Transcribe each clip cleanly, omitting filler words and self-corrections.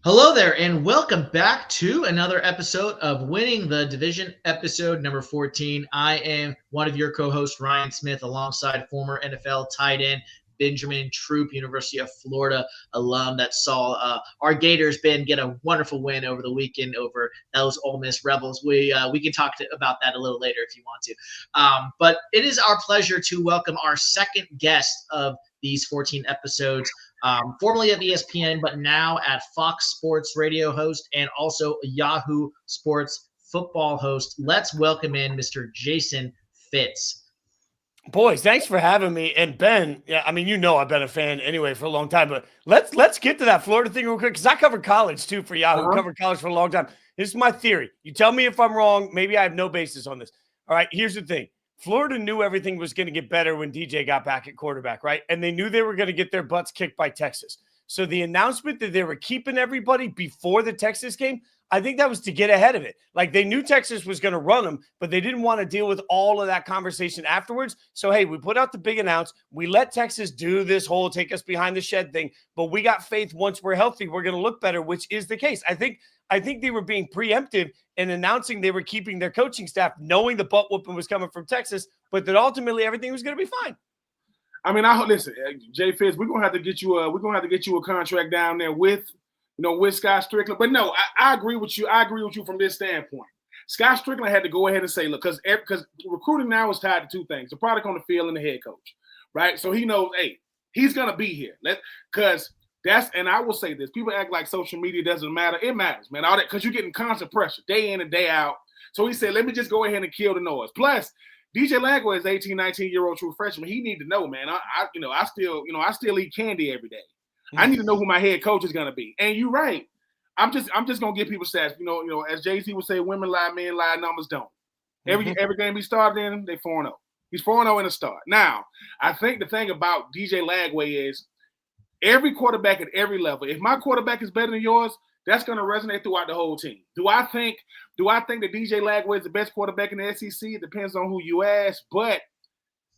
Hello there, and welcome back to another episode of Winning the Division, episode number 14. I am one of your co hosts, Ryan Smith, alongside former NFL tight end Benjamin Troop, University of Florida alum that saw our Gators Ben get a wonderful win over the weekend over those Ole Miss Rebels. We can talk about that a little later if you want to. But it is our pleasure to welcome our second guest of these 14 episodes, formerly at ESPN, but now at Fox Sports radio host and also a Yahoo Sports football host. Let's welcome in Mr. Jason Fitz. Boys, thanks for having me. And Ben, yeah, I mean, I've been a fan anyway for a long time, but let's get to that Florida thing real quick because I covered college too for Yahoo. Covered college for a long time. This is my theory. You tell me if I'm wrong. Maybe I have no basis on this. All right, here's the thing. Florida knew everything was going to get better when DJ got back at quarterback, right? And they knew they were going to get their butts kicked by Texas. So the announcement that they were keeping everybody before the Texas game, I think that was to get ahead of it. Like they knew Texas was going to run them, but they didn't want to deal with all of that conversation afterwards. So, hey, we put out the big announce. We let Texas do this whole take us behind the shed thing, but we got faith once we're healthy, we're going to look better, which is the case. I think they were being preemptive in announcing they were keeping their coaching staff, knowing the butt whooping was coming from Texas, but that ultimately everything was going to be fine. I mean, listen, Jay Fitz, we're gonna have to get you a contract down there with Scott Strickland. But no, I agree with you. I agree with you from this standpoint. Scott Strickland had to go ahead and say, look, because recruiting now is tied to two things: the product on the field and the head coach, right? So he knows, hey, he's gonna be here. And I will say this: people act like social media doesn't matter. It matters, man. All that because you're getting constant pressure day in and day out. So he said, let me just go ahead and kill the noise. Plus, DJ Lagway is 18, 19-year-old true freshman. He need to know, man. I still eat candy every day. I need to know who my head coach is gonna be. And you're right. I'm just gonna give people stats. As Jay-Z would say, women lie, men lie, numbers don't. Every game he started in, they 4-0. He's 4-0 in the start. Now, I think the thing about DJ Lagway is every quarterback at every level. If my quarterback is better than yours, that's going to resonate throughout the whole team. Do I think that DJ Lagway is the best quarterback in the SEC? It depends on who you ask. But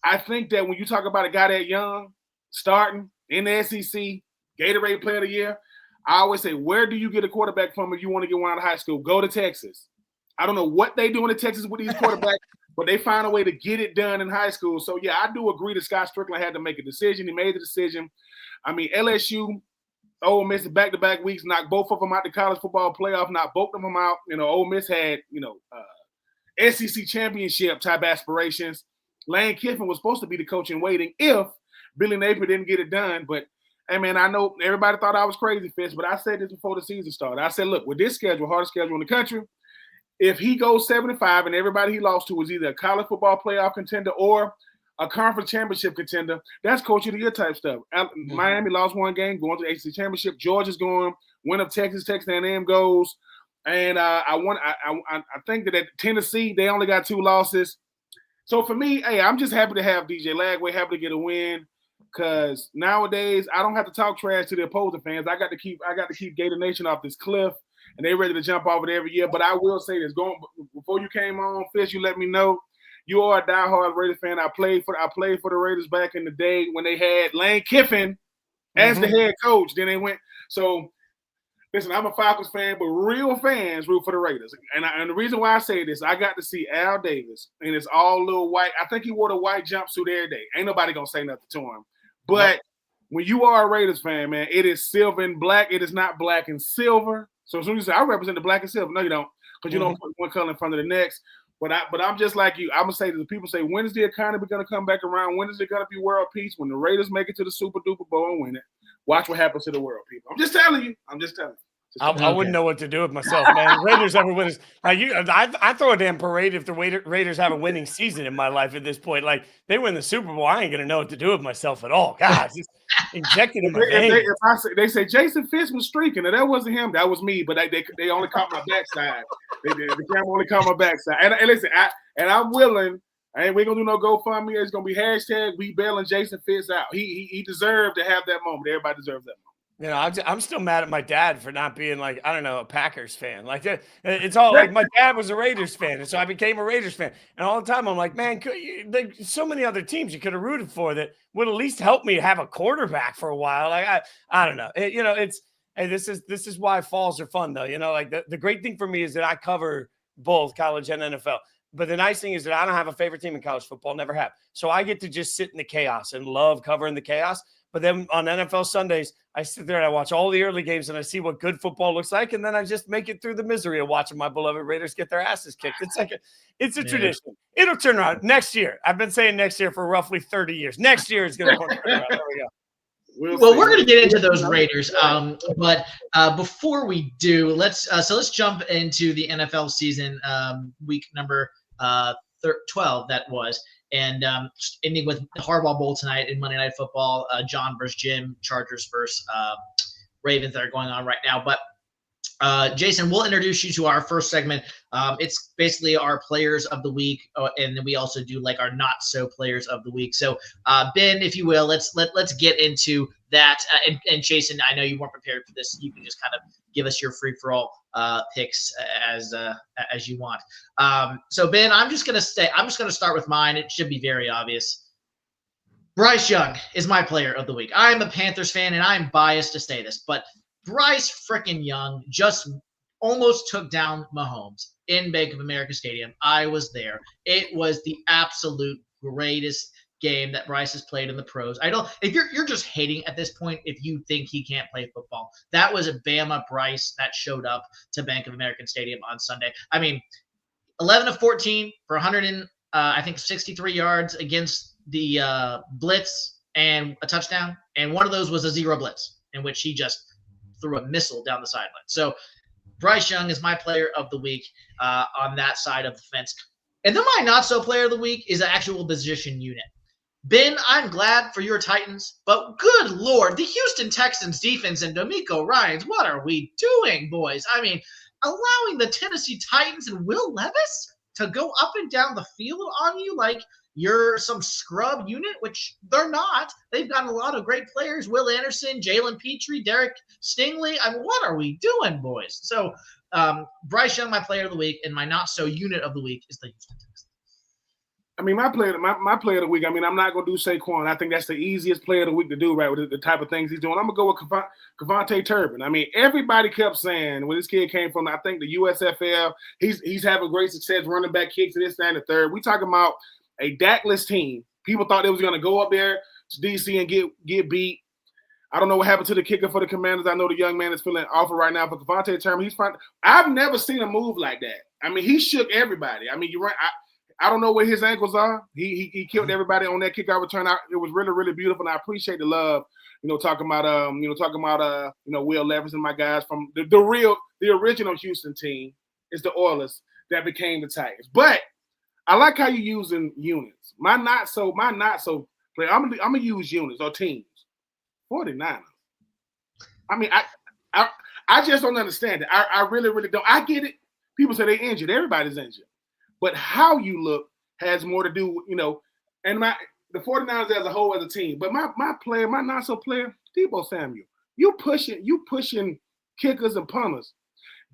I think that when you talk about a guy that young, starting in the SEC, Gatorade Player of the Year, I always say, where do you get a quarterback from if you want to get one out of high school? Go to Texas. I don't know what they do in Texas with these quarterbacks, but they find a way to get it done in high school. So, yeah, I do agree that Scott Strickland had to make a decision. He made the decision. I mean, LSU, Ole Miss back-to-back weeks, knocked both of them out the college football playoff, knocked both of them out. Ole Miss had, SEC championship type aspirations. Lane Kiffin was supposed to be the coach in waiting if Billy Napier didn't get it done. But, hey, man, I know everybody thought I was crazy, Fitz, but I said this before the season started. I said, look, with this schedule, hardest schedule in the country, if he goes 7-5 and everybody he lost to was either a college football playoff contender or a conference championship contender, that's coach of the year type stuff. Miami lost one game, going to the ACC championship. Georgia's going, win up Texas A&M goes. And I think that at Tennessee, they only got 2 losses. So for me, hey, I'm just happy to have DJ Lagway, happy to get a win. Because nowadays I don't have to talk trash to the opposing fans. I got to keep Gator Nation off this cliff, and they're ready to jump off it every year. But I will say this: before you came on, Fitz, you let me know you are a diehard Raiders fan. I played for the Raiders back in the day when they had Lane Kiffin as the head coach. Then they went. So listen, I'm a Falcons fan, but real fans root for the Raiders. And the reason why I say this, I got to see Al Davis, and it's all little white. I think he wore the white jumpsuit every day. Ain't nobody gonna say nothing to him. But when you are a Raiders fan, man, it is silver and black. It is not black and silver. So as soon as you say, I represent the black and silver. No, you don't, because you don't put one color in front of the next. But I'm just like you. I'm going to say to the people, say, when is the economy going to come back around? When is it going to be world peace? When the Raiders make it to the Super Duper Bowl and win it. Watch what happens to the world, people. I'm just telling you. I wouldn't know what to do with myself, man. Raiders ever win? I throw a damn parade if the Raiders have a winning season in my life at this point. Like they win the Super Bowl, I ain't gonna know what to do with myself at all. God, it's injected in my veins. They say Jason Fitz was streaking, and that wasn't him. That was me. But they only caught my backside. The camera only caught my backside. And listen, I'm willing. We ain't gonna do no GoFundMe. It's gonna be hashtag we bailing Jason Fitz out. He deserved to have that moment. Everybody deserves that moment. I'm still mad at my dad for not being like, I don't know, a Packers fan. Like it's all like my dad was a Raiders fan. And so I became a Raiders fan. And all the time I'm like, man, there's so many other teams you could have rooted for that would at least help me have a quarterback for a while. Like, I don't know. Hey, this is why falls are fun, though. Like the great thing for me is that I cover both college and NFL. But the nice thing is that I don't have a favorite team in college football, never have. So I get to just sit in the chaos and love covering the chaos. But then on NFL Sundays, I sit there and I watch all the early games and I see what good football looks like. And then I just make it through the misery of watching my beloved Raiders get their asses kicked. It's a tradition. It'll turn around next year. I've been saying next year for roughly 30 years. Next year is going to turn around. There we go. Well, we're going to get into those Raiders, but before we do, let's jump into the NFL season, week number 12. That was, and ending with the Harbaugh Bowl tonight in Monday Night Football. John versus Jim, Chargers versus Ravens that are going on right now. But Jason, we'll introduce you to our first segment. It's basically our players of the week, and then we also do like our not so players of the week. So Ben, if you will, let's get into that. And Jason, I know you weren't prepared for this. You can just kind of give us your free for all picks as you want. So Ben, I'm just gonna start with mine. It should be very obvious. Bryce Young is my player of the week. I'm a Panthers fan, and I'm biased to say this, but Bryce freaking Young just almost took down Mahomes in Bank of America Stadium. I was there. It was the absolute greatest game that Bryce has played in the pros. If you're just hating at this point if you think he can't play football. That was a Bama Bryce that showed up to Bank of America Stadium on Sunday. I mean, 11 of 14 for 63 yards against the blitz and a touchdown, and one of those was a zero blitz in which he just threw a missile down the sideline. So Bryce Young is my player of the week on that side of the fence. And then my not so player of the week is an actual position unit. Ben, I'm glad for your Titans, but good Lord, the Houston Texans defense and D'Amico Ryans, what are we doing, boys? I mean, allowing the Tennessee Titans and Will Levis to go up and down the field on you like you're some scrub unit, which they're not. They've got a lot of great players. Will Anderson, Jalen Petrie, Derek Stingley. I mean, what are we doing, boys? So Bryce Young, my player of the week, and my not-so unit of the week is the Houston Texans. I mean, my player of the week, I mean, I'm not going to do Saquon. I think that's the easiest player of the week to do, right, with the type of things he's doing. I'm going to go with Kevontae Turpin. I mean, everybody kept saying when this kid came from, I think, the USFL, he's having great success running back kicks and this, that, and the third. We talking about a Dakless team. People thought they was going to go up there to DC and get beat. I don't know what happened to the kicker for the Commanders. I know the young man is feeling awful right now. For Kevontae Turpin, he's fine. I've never seen a move like that. I mean, he shook everybody. I mean, you're right. I don't know where his ankles are. He killed everybody on that kickoff return. It was really, really beautiful, and I appreciate the love. Talking about Will Levis and my guys from the original Houston team is the Oilers that became the Titans. But I like how you're using units. My not so player. I'm gonna use units or teams. 49ers. I mean, I just don't understand it. I really, really don't. I get it. People say they're injured. Everybody's injured. But how you look has more to do, and the 49ers as a whole as a team. But my not so player, Deebo Samuel. You pushing kickers and punters.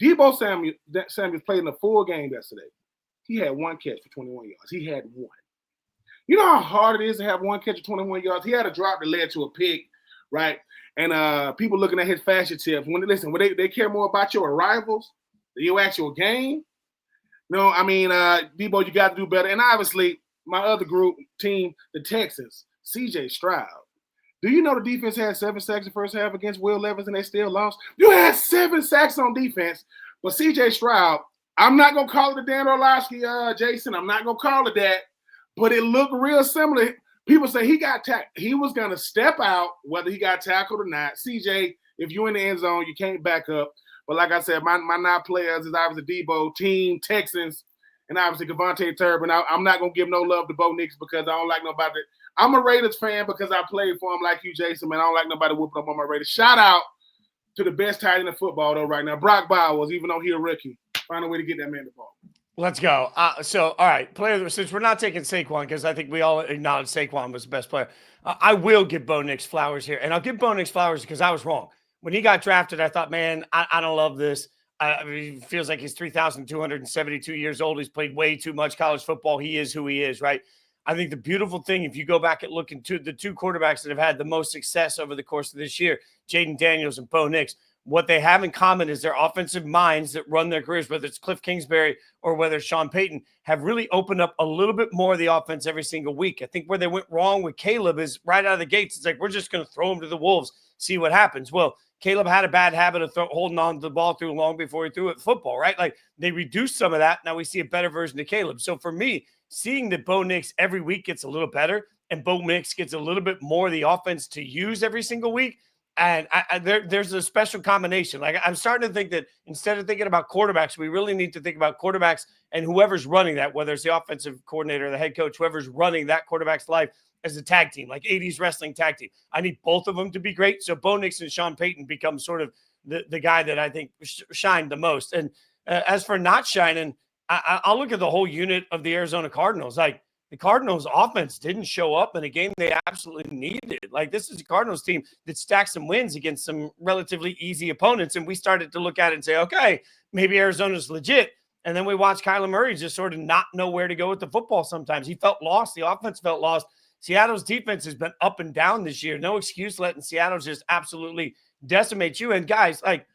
Deebo Samuel played in a full game yesterday. He had one catch for 21 yards. He had one. You know how hard it is to have one catch for 21 yards? He had a drop that led to a pick, right? And people looking at his fashion tips. When they care more about your arrivals than your actual game. No, I mean, Deebo, you got to do better. And obviously, my other team, the Texans, C.J. Stroud. Do you know the defense had 7 sacks the first half against Will Levis and they still lost? You had 7 sacks on defense, but C.J. Stroud, I'm not going to call it the Dan Orlovsky, Jason. I'm not going to call it that, but it looked real similar. People say he got tackled. He was going to step out, whether he got tackled or not. C.J., if you're in the end zone, you can't back up. But like I said, my not players is obviously Deebo, team, Texans, and obviously Kevontae Turpin. I'm not going to give no love to Bo Nix because I don't like nobody. I'm a Raiders fan because I played for him like you, Jason, man. I don't like nobody whooping up on my Raiders. Shout out to the best tight end in football, though, right now. Brock Bowers, even though he's a rookie. Find a way to get that man the ball. Let's go. All right, player. Since we're not taking Saquon, because I think we all acknowledge Saquon was the best player, I will give Bo Nix flowers here. And I'll give Bo Nix flowers because I was wrong. When he got drafted, I thought, man, I don't love this. I mean, he feels like he's 3,272 years old. He's played way too much college football. He is who he is, right? I think the beautiful thing, if you go back and look into the two quarterbacks that have had the most success over the course of this year, Jaden Daniels and Bo Nix, what they have in common is their offensive minds that run their careers, whether it's Cliff Kingsbury or whether it's Sean Payton, have really opened up a little bit more of the offense every single week. I think where they went wrong with Caleb is right out of the gates. It's like, we're just going to throw him to the wolves, see what happens. Well, Caleb had a bad habit of holding on to the ball too long before he threw it football, right? Like, they reduced some of that. Now we see a better version of Caleb. So for me, seeing that Bo Nix every week gets a little better and Bo Nix gets a little bit more of the offense to use every single week, and there's a special combination. Like, I'm starting to think that instead of thinking about quarterbacks, we really need to think about quarterbacks and whoever's running that, whether it's the offensive coordinator or the head coach, whoever's running that quarterback's life as a tag team, like 80s wrestling tag team. I need both of them to be great. So Bo Nix and Sean Payton become sort of the guy that I think shined the most. And as for not shining, I'll look at the whole unit of the Arizona Cardinals. Like, the Cardinals offense didn't show up in a game they absolutely needed. Like, this is a Cardinals team that stacked some wins against some relatively easy opponents. And we started to look at it and say, okay, maybe Arizona's legit. And then we watched Kyler Murray just sort of not know where to go with the football sometimes. He felt lost. The offense felt lost. Seattle's defense has been up and down this year. No excuse letting Seattle just absolutely decimate you. And guys, like,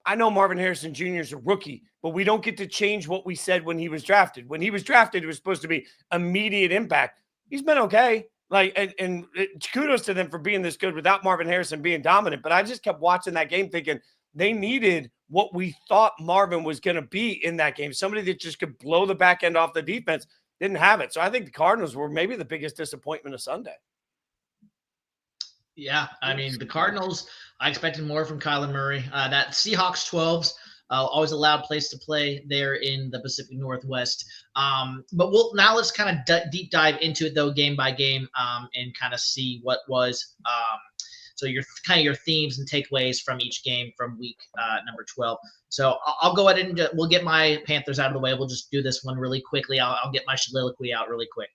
I know Marvin Harrison Jr. is a rookie, but we don't get to change what we said when he was drafted. When he was drafted, it was supposed to be immediate impact. He's been okay. Like, and kudos to them for being this good without Marvin Harrison being dominant. But I just kept watching that game thinking they needed what we thought Marvin was going to be in that game. Somebody that just could blow the back end off the defense. Didn't have it. So I think the Cardinals were maybe the biggest disappointment of Sunday. Yeah, I mean, the Cardinals, I expected more from Kyler Murray. That Seahawks 12s, always a loud place to play there in the Pacific Northwest. But let's kind of deep dive into it, though, game by game, and kind of see what was so your themes and takeaways from each game from week number 12. So I'll go ahead and we'll get my Panthers out of the way. We'll just do this one really quickly. I'll get my soliloquy out really quick.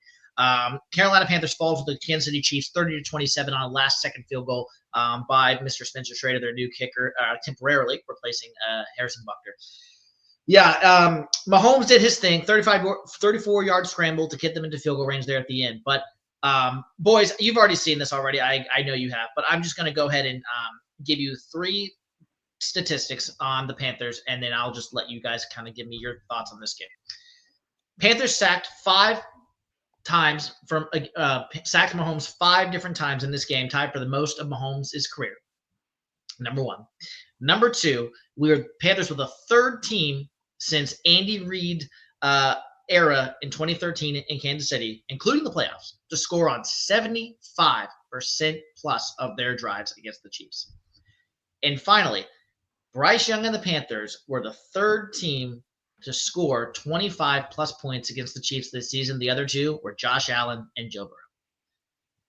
Carolina Panthers falls with the Kansas City Chiefs 30-27 on a last-second field goal by Mr. Spencer Schrader, their new kicker, temporarily replacing Harrison Butker. Yeah, Mahomes did his thing, 34-yard scramble to get them into field goal range there at the end. But, boys, you've already seen this already. I know you have. But I'm just going to go ahead and give you 3 statistics on the Panthers, and then I'll just let you guys kind of give me your thoughts on this game. Panthers sacked 5 times from sacked Mahomes 5 different times in this game, tied for the most of Mahomes' career. Number 1. Number 2, Panthers were the 3rd team since Andy Reid era in 2013 in Kansas City, including the playoffs, to score on 75% plus of their drives against the Chiefs. And finally, Bryce Young and the Panthers were the 3rd team to score 25-plus points against the Chiefs this season. The other 2 were Josh Allen and Joe Burrow.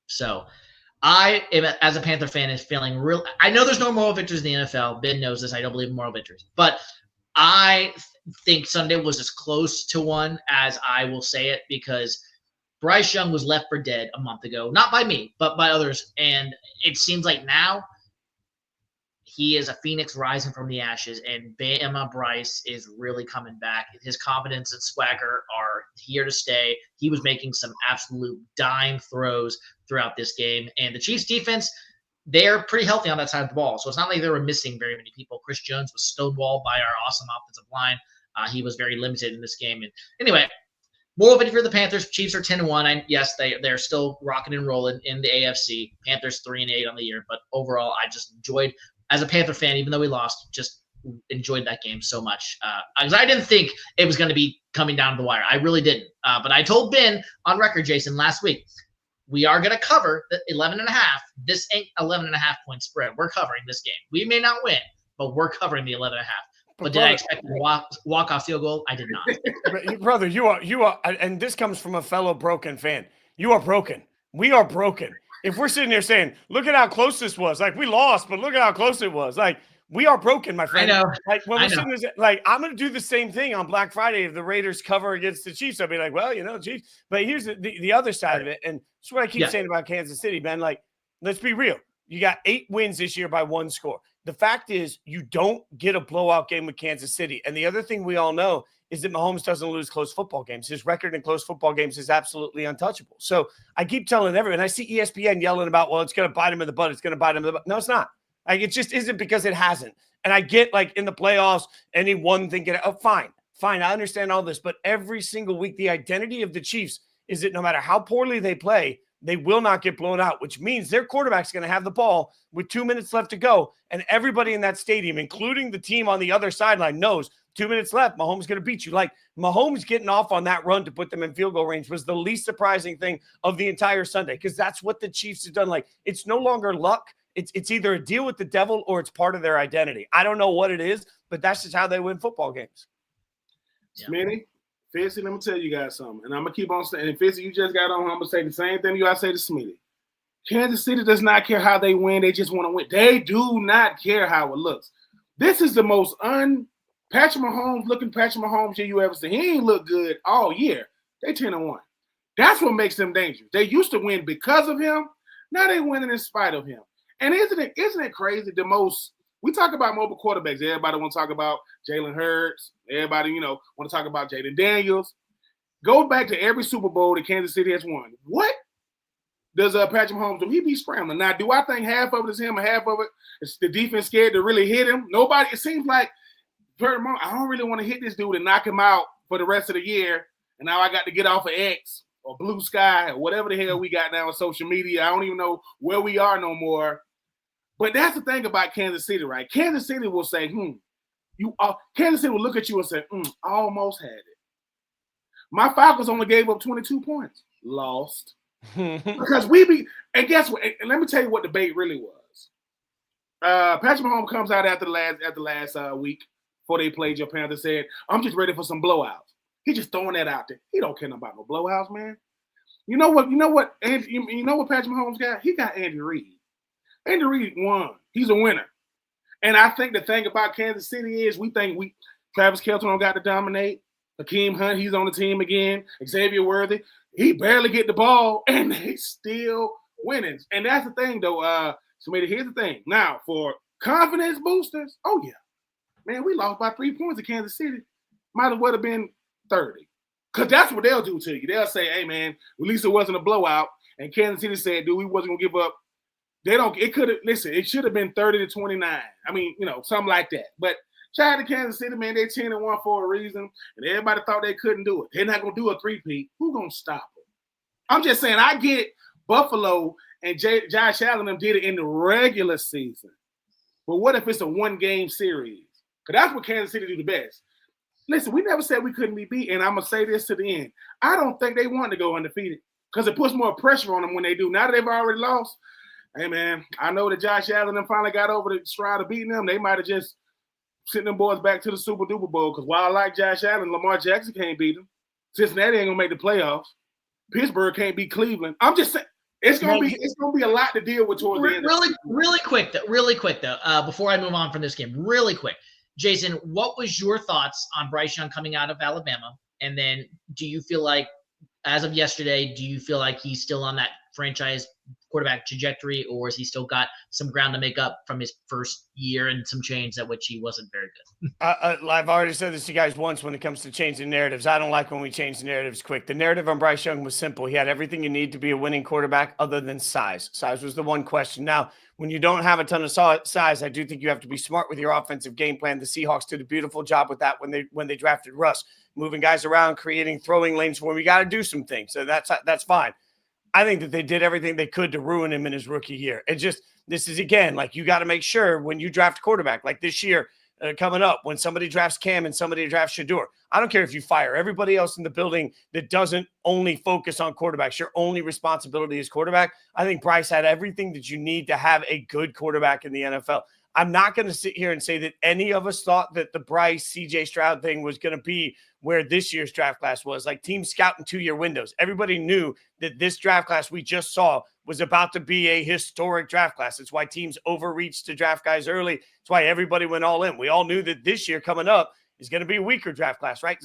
So I am, as a Panther fan, is feeling real. I know there's no moral victories in the NFL. Ben knows this. I don't believe in moral victories. But I think Sunday was as close to one as I will say it, because Bryce Young was left for dead a month ago. Not by me, but by others. And it seems like now he is a phoenix rising from the ashes, and Bama Bryce is really coming back. His confidence and swagger are here to stay. He was making some absolute dime throws throughout this game. And the Chiefs defense, they're pretty healthy on that side of the ball. So it's not like they were missing very many people. Chris Jones was stonewalled by our awesome offensive line. He was very limited in this game. And anyway, moral victory for the Panthers. Chiefs are 10-1. Yes, they're still rocking and rolling in the AFC. Panthers 3-8 on the year. But overall, I just enjoyed, as a Panther fan, even though we lost, just enjoyed that game so much. Because I didn't think it was going to be coming down to the wire. I really didn't. But I told Ben on record, Jason, last week, we are going to cover the 11.5. This ain't 11.5 point spread. We're covering this game. We may not win, but we're covering the 11.5. But did I expect a walk-off field goal? I did not. Brother, you are, and this comes from a fellow broken fan. You are broken. We are broken. If we're sitting there saying, look at how close this was, like we lost, but look at how close it was. Like, we are broken, my friend. I know. Like, when we're sitting there, like, I'm going to do the same thing on Black Friday if the Raiders cover against the Chiefs. I'll be like, well, Chiefs. But here's the other side of it. And that's what I keep saying about Kansas City, man. Like, let's be real. You got 8 wins this year by 1 score. The fact is, you don't get a blowout game with Kansas City. And the other thing we all know is that Mahomes doesn't lose close football games. His record in close football games is absolutely untouchable. So I keep telling everyone, I see ESPN yelling about, well, it's going to bite him in the butt. It's going to bite him in the butt. No, it's not. Like, it just isn't because it hasn't. And I get, like, in the playoffs, any one thing can, fine. I understand all this. But every single week, the identity of the Chiefs is that no matter how poorly they play, they will not get blown out, which means their quarterback's going to have the ball with 2 minutes left to go. And everybody in that stadium, including the team on the other sideline, knows 2 minutes left, Mahomes is going to beat you. Like, Mahomes getting off on that run to put them in field goal range was the least surprising thing of the entire Sunday, because that's what the Chiefs have done. Like, it's no longer luck. It's either a deal with the devil or it's part of their identity. I don't know what it is, but that's just how they win football games. Yeah. Smitty, Fitz, let me tell you guys something. And I'm going to keep on saying, and Fitz, you just got on, I'm going to say the same thing you I say to Smitty. Kansas City does not care how they win. They just want to win. They do not care how it looks. This is the most Patrick Mahomes you ever seen. He ain't look good all year. They 10-1. That's what makes them dangerous. They used to win because of him. Now they winning in spite of him. And isn't it crazy? We talk about mobile quarterbacks. Everybody want to talk about Jalen Hurts. Everybody, want to talk about Jaden Daniels. Go back to every Super Bowl that Kansas City has won. What does Patrick Mahomes do? He be scrambling. Now, do I think half of it is him and half of it is the defense scared to really hit him? Nobody. It seems like I don't really want to hit this dude and knock him out for the rest of the year. And now I got to get off of X or Blue Sky or whatever the hell we got now on social media. I don't even know where we are no more. But that's the thing about Kansas City, right? Kansas City will say, Kansas City will look at you and say, I almost had it. My Falcons only gave up 22 points. Lost. Because and guess what? And let me tell you what the bait really was. Patrick Mahomes comes out after the last week before they played your Panthers, said, I'm just ready for some blowouts. He's just throwing that out there. He don't care about no blowouts, man. You know what Patrick Mahomes got? He got Andy Reid. Andy Reid won. He's a winner. And I think the thing about Kansas City is Travis Kelce don't got to dominate. Hakeem Hunt, he's on the team again. Xavier Worthy, he barely get the ball, and they still winning. And that's the thing, though. Here's the thing. Now, for confidence boosters, oh, yeah. Man, we lost by 3 points to Kansas City. Might as well have been 30. Because that's what they'll do to you. They'll say, hey, man, at least it wasn't a blowout. And Kansas City said, dude, we wasn't going to give up. It should have been 30-29. I mean, something like that. But shout out to Kansas City, man. They're 10-1 for a reason. And everybody thought they couldn't do it. They're not going to do a three-peat. Who's going to stop them? I'm just saying, I get Buffalo and Josh Allen them did it in the regular season. But what if it's a one-game series? Because that's what Kansas City do the best. Listen, we never said we couldn't be beat, and I'm going to say this to the end. I don't think they want to go undefeated because it puts more pressure on them when they do. Now that they've already lost, hey, man, I know that Josh Allen them finally got over the stride of beating them. They might have just sent them boys back to the Super Duper Bowl because while I like Josh Allen, Lamar Jackson can't beat them. Cincinnati ain't going to make the playoffs. Pittsburgh can't beat Cleveland. I'm just saying. It's gonna be a lot to deal with towards the end. Really quick though. Before I move on from this game, really quick, Jason, what was your thoughts on Bryce Young coming out of Alabama? And then, do you feel like, as of yesterday, do you feel like he's still on that franchise quarterback trajectory, or has he still got some ground to make up from his first year and some change at which he wasn't very good? I've already said this to you guys once when it comes to changing narratives. I don't like when we change the narratives quick. The narrative on Bryce Young was simple. He had everything you need to be a winning quarterback other than size. Size was the one question. Now, when you don't have a ton of size, I do think you have to be smart with your offensive game plan. The Seahawks did a beautiful job with that when they drafted Russ, moving guys around, creating throwing lanes for him. We got to do some things. So that's fine. I think that they did everything they could to ruin him in his rookie year. This is, again, like, you got to make sure when you draft a quarterback, like this year coming up, when somebody drafts Cam and somebody drafts Shador, I don't care if you fire everybody else in the building that doesn't only focus on quarterbacks. Your only responsibility is quarterback. I think Bryce had everything that you need to have a good quarterback in the NFL. I'm not going to sit here and say that any of us thought that the Bryce CJ Stroud thing was going to be where this year's draft class was. Like, teams scouting 2-year windows. Everybody knew that this draft class we just saw was about to be a historic draft class. It's why teams overreached to draft guys early. It's why everybody went all in. We all knew that this year coming up is going to be a weaker draft class, right?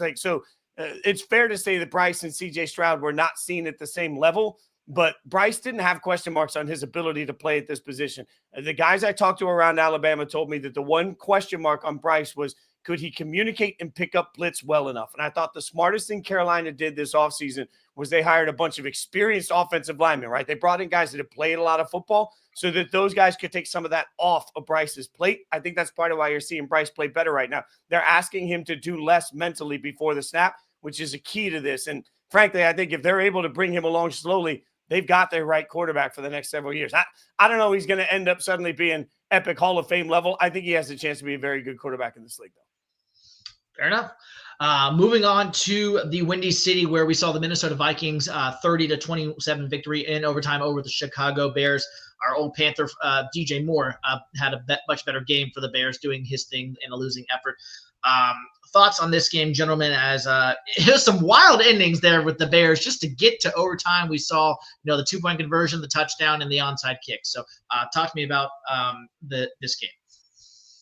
It's fair to say that Bryce and CJ Stroud were not seen at the same level. But Bryce didn't have question marks on his ability to play at this position. The guys I talked to around Alabama told me that the one question mark on Bryce was, could he communicate and pick up blitz well enough? And I thought the smartest thing Carolina did this offseason was they hired a bunch of experienced offensive linemen, right? They brought in guys that have played a lot of football so that those guys could take some of that off of Bryce's plate. I think that's part of why you're seeing Bryce play better right now. They're asking him to do less mentally before the snap, which is a key to this. And frankly, I think if they're able to bring him along slowly, they've got their right quarterback for the next several years. I don't know he's going to end up suddenly being epic Hall of Fame level. I think he has a chance to be a very good quarterback in this league, though. Fair enough. Moving on to the Windy City, where we saw the Minnesota Vikings 30-27 victory in overtime over the Chicago Bears. Our old Panther, DJ Moore, had a much better game for the Bears, doing his thing in a losing effort. Thoughts on this game, gentlemen, as it was some wild endings there with the Bears just to get to overtime. We saw, the 2-point conversion, the touchdown, and the onside kick. So talk to me about this game.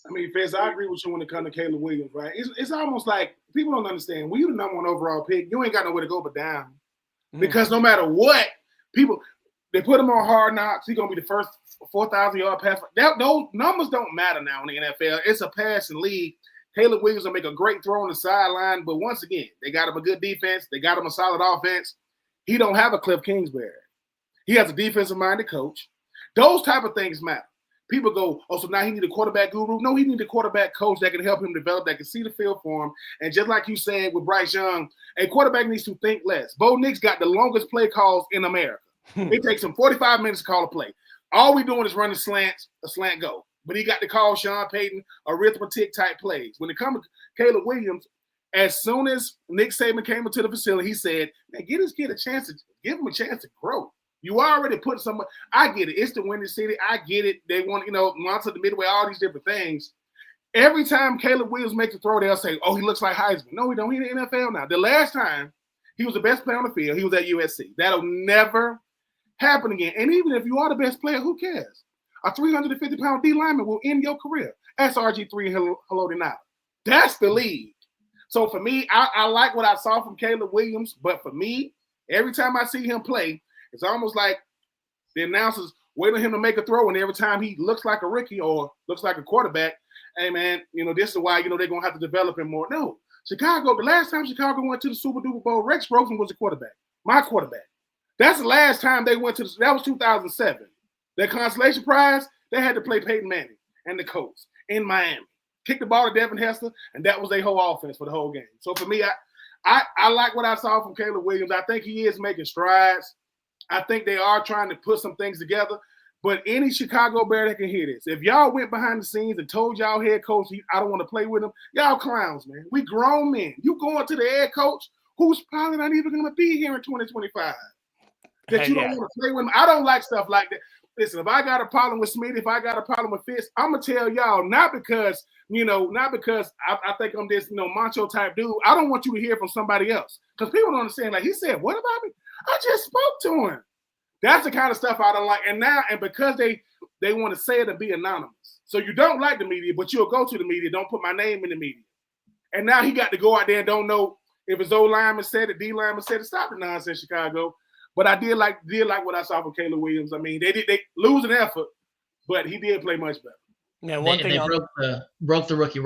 I mean, Fitz, I agree with you when it comes to Caleb Williams, right? It's almost like people don't understand. When you're the number 1 overall pick, you ain't got nowhere to go but down. Because no matter what, they put him on Hard Knocks. He's going to be the first 4,000-yard pass. Those numbers don't matter now in the NFL. It's a passing league. Caleb Williams will make a great throw on the sideline, but once again, they got him a good defense. They got him a solid offense. He don't have a Cliff Kingsbury. He has a defensive-minded coach. Those type of things matter. People go, oh, so now he need a quarterback guru? No, he need a quarterback coach that can help him develop, that can see the field for him. And just like you said with Bryce Young, a quarterback needs to think less. Bo Nix got the longest play calls in America. It takes him 45 minutes to call a play. All we doing is running slants, a slant go. But he got to call Sean Payton arithmetic-type plays. When it comes to Caleb Williams, as soon as Nick Saban came into the facility, he said, man, give this kid a chance give him a chance to grow. You already put someone. I get it. It's the Windy City. I get it. They want, monster the midway, all these different things. Every time Caleb Williams makes a throw, they'll say, oh, he looks like Heisman. No, he don't. He's in the NFL now. The last time he was the best player on the field, he was at USC. That'll never happen again. And even if you are the best player, who cares? A 350-pound D lineman will end your career. That's RG3 hello to now. That's the league. So for me, I like what I saw from Caleb Williams. But for me, every time I see him play, it's almost like the announcers wait on him to make a throw, and every time he looks like a rookie or looks like a quarterback, hey, man, this is why, they're going to have to develop him more. No, Chicago, the last time Chicago went to the Super Duper Bowl, Rex Grossman was a quarterback, my quarterback. That's the last time they went to that was 2007. Their consolation prize, they had to play Peyton Manning and the Colts in Miami. Kick the ball to Devin Hester, and that was their whole offense for the whole game. So for me, I like what I saw from Caleb Williams. I think he is making strides. I think they are trying to put some things together. But any Chicago Bear that can hear this, if y'all went behind the scenes and told y'all head coach, I don't want to play with him, y'all clowns, man. We grown men. You going to the head coach who's probably not even going to be here in 2025. That you don't want to play with him. I don't like stuff like that. Listen, if I got a problem with Smitty, if I got a problem with Fitz, I'm going to tell y'all, not because I think I'm this, macho type dude. I don't want you to hear from somebody else. Because people don't understand, like he said, what about me? I just spoke to him. That's the kind of stuff I don't like. And because they want to say it and be anonymous. So you don't like the media, but you'll go to the media. Don't put my name in the media. And now he got to go out there and don't know if his O lineman said it, D lineman said it. Stop the nonsense, Chicago. But I did like what I saw from Caleb Williams. I mean, they lose an effort, but he did play much better. Yeah, they broke the rookie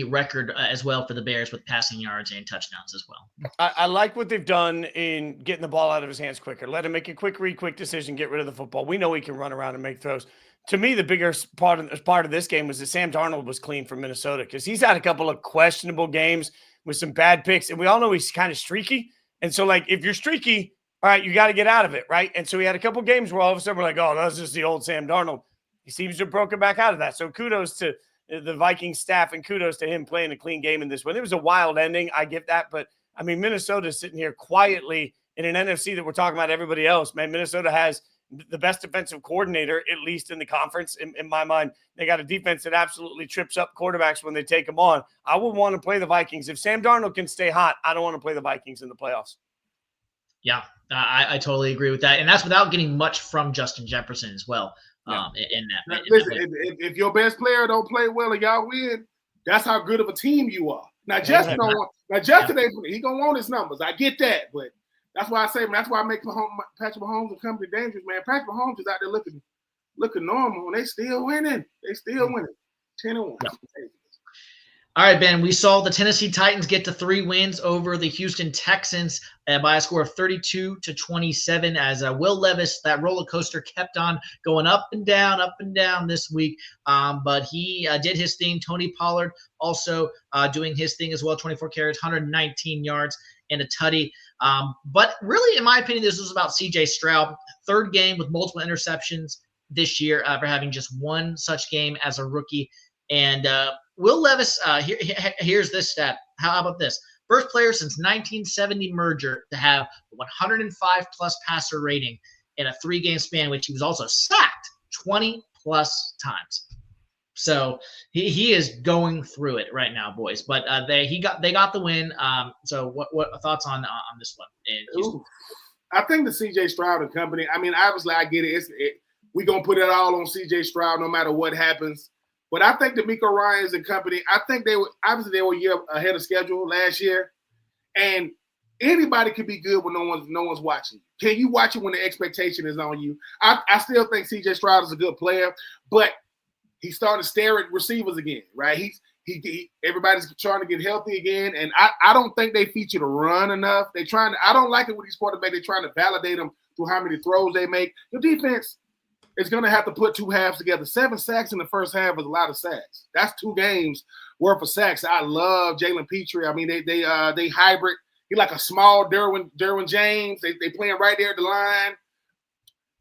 record as well for the Bears with passing yards and touchdowns as well. I like what they've done in getting the ball out of his hands quicker. Let him make a quick read, quick decision, get rid of the football. We know he can run around and make throws. To me, the bigger part of this game was that Sam Darnold was clean from Minnesota because he's had a couple of questionable games with some bad picks, and we all know he's kind of streaky. And so, like, if you're streaky, all right, you got to get out of it, right? And so he had a couple games where all of a sudden we're like, oh, that's just the old Sam Darnold. He seems to have broken back out of that. So kudos to the Vikings staff and kudos to him playing a clean game in this one. It was a wild ending. I get that. But, I mean, Minnesota's sitting here quietly in an NFC that we're talking about everybody else. Man, Minnesota has the best defensive coordinator, at least in the conference, in my mind. They got a defense that absolutely trips up quarterbacks when they take them on. I would want to play the Vikings. If Sam Darnold can stay hot, I don't want to play the Vikings in the playoffs. Yeah, I totally agree with that. And that's without getting much from Justin Jefferson as well. If your best player don't play well and y'all win, that's how good of a team you are. Now, Justin he gonna want his numbers. I get that, but That's why I say, man, that's why I make Patrick Mahomes and company dangerous, man. Patrick Mahomes is out there looking normal, and they still winning. 10-1. Yeah. All right, Ben, we saw the Tennessee Titans get to 3 wins over the Houston Texans by a score of 32-27 as Will Levis, that roller coaster, kept on going up and down this week. But he did his thing. Tony Pollard also doing his thing as well, 24 carries, 119 yards, and a tutty. But really, in my opinion, this was about C.J. Stroud. 3rd game with multiple interceptions this year for having just one such game as a rookie. And Will Levis, here's this stat. How about this? First player since 1970 merger to have 105-plus passer rating in a 3-game span, which he was also sacked 20-plus times. So he is going through it right now, boys. But they got the win. So what thoughts on this one? I think the C.J. Stroud and company. I mean, obviously, I get it. We're gonna put it all on C.J. Stroud, no matter what happens. But I think DeMeco Ryans and company, I think they were a year ahead of schedule last year. And anybody can be good when no one's watching. Can you watch it when the expectation is on you? I still think CJ Stroud is a good player, but he's starting to stare at receivers again, right? Everybody's trying to get healthy again. And I don't think they feature the run enough. I don't like it with these quarterbacks. They're trying to validate them through how many throws they make. Your defense is going to have to put 2 halves together. 7 sacks in the first half is a lot of sacks. That's 2 games worth of sacks. I love Jalen Petrie. I mean, they hybrid. He's like a small Derwin James. They playing right there at the line.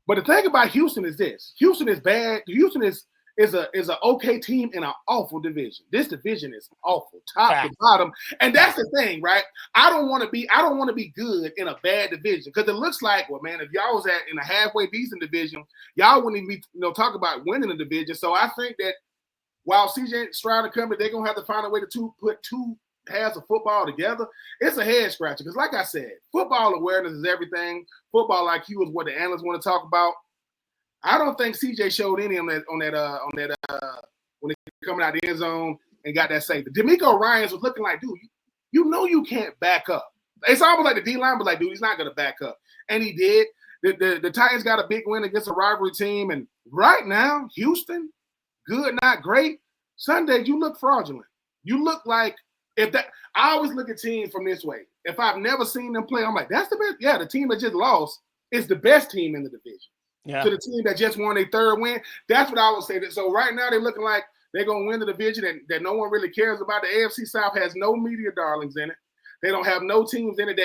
But the thing about Houston is this: Houston is bad. Houston is an okay team in an awful division. This division is awful, top to bottom. And that's the thing, right? I don't want to be good in a bad division, because it looks like, well, man, if y'all was in a halfway decent division, y'all wouldn't even be talk about winning the division. So I think that while CJ Stroud and company, they're gonna have to find a way to put 2 halves of football together. It's a head scratcher, because like I said, football awareness is everything. Football IQ is what the analysts want to talk about. I don't think CJ showed any on that when they coming out the end zone and got that safety. DeMeco Ryans was looking like, dude, you know you can't back up. It's almost like the D-line was like, dude, he's not going to back up. And he did. The Titans got a big win against a rivalry team. And right now, Houston, good, not great. Sunday, you look fraudulent. You look like I always look at teams from this way. If I've never seen them play, I'm like, that's the best. Yeah, the team that just lost is the best team in the division. Yeah. To the team that just won their 3rd win. That's what I would say. So right now they're looking like they're going to win the division and that no one really cares about. The AFC South has no media darlings in it. They don't have no teams in it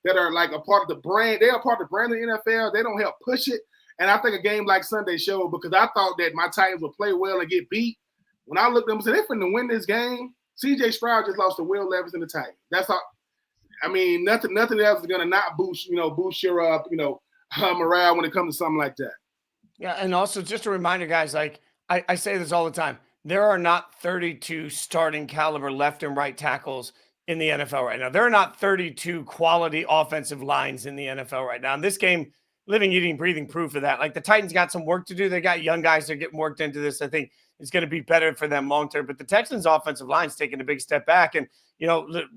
that are like a part of the brand. They are part of the brand of the NFL. They don't help push it. And I think a game like Sunday showed, because I thought that my Titans would play well and get beat. When I looked at them and said, they're finna win this game. CJ Stroud just lost to Will Levis and the Titans. That's all. I mean, nothing else is going to not boost your morale when it comes to something like that. Yeah, and also just a reminder, guys, like I say this all the time, there are not 32 starting caliber left and right tackles in the NFL right now. There are not 32 quality offensive lines in the NFL right now. And this game, living, eating, breathing proof of that. Like, the Titans got some work to do. They got young guys that are getting worked into this. I think it's going to be better for them long term. But the Texans' offensive line's taking a big step back. And,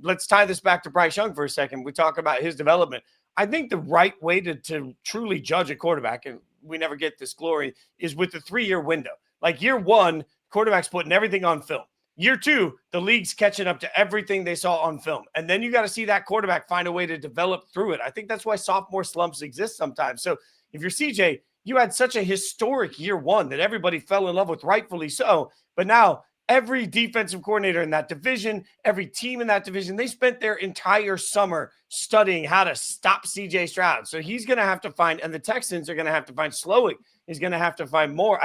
let's tie this back to Bryce Young for a second. We talk about his development. I think the right way to truly judge a quarterback, and we never get this glory, is with the 3-year window. Like, year 1, quarterback's putting everything on film. Year 2, the league's catching up to everything they saw on film. And then you got to see that quarterback find a way to develop through it. I think that's why sophomore slumps exist sometimes. So if you're CJ, you had such a historic year 1 that everybody fell in love with, rightfully so. But now every defensive coordinator in that division, every team in that division, they spent their entire summer studying how to stop CJ Stroud. So he's going to have to find, and the Texans are going to have to find, Slowick is going to have to find more.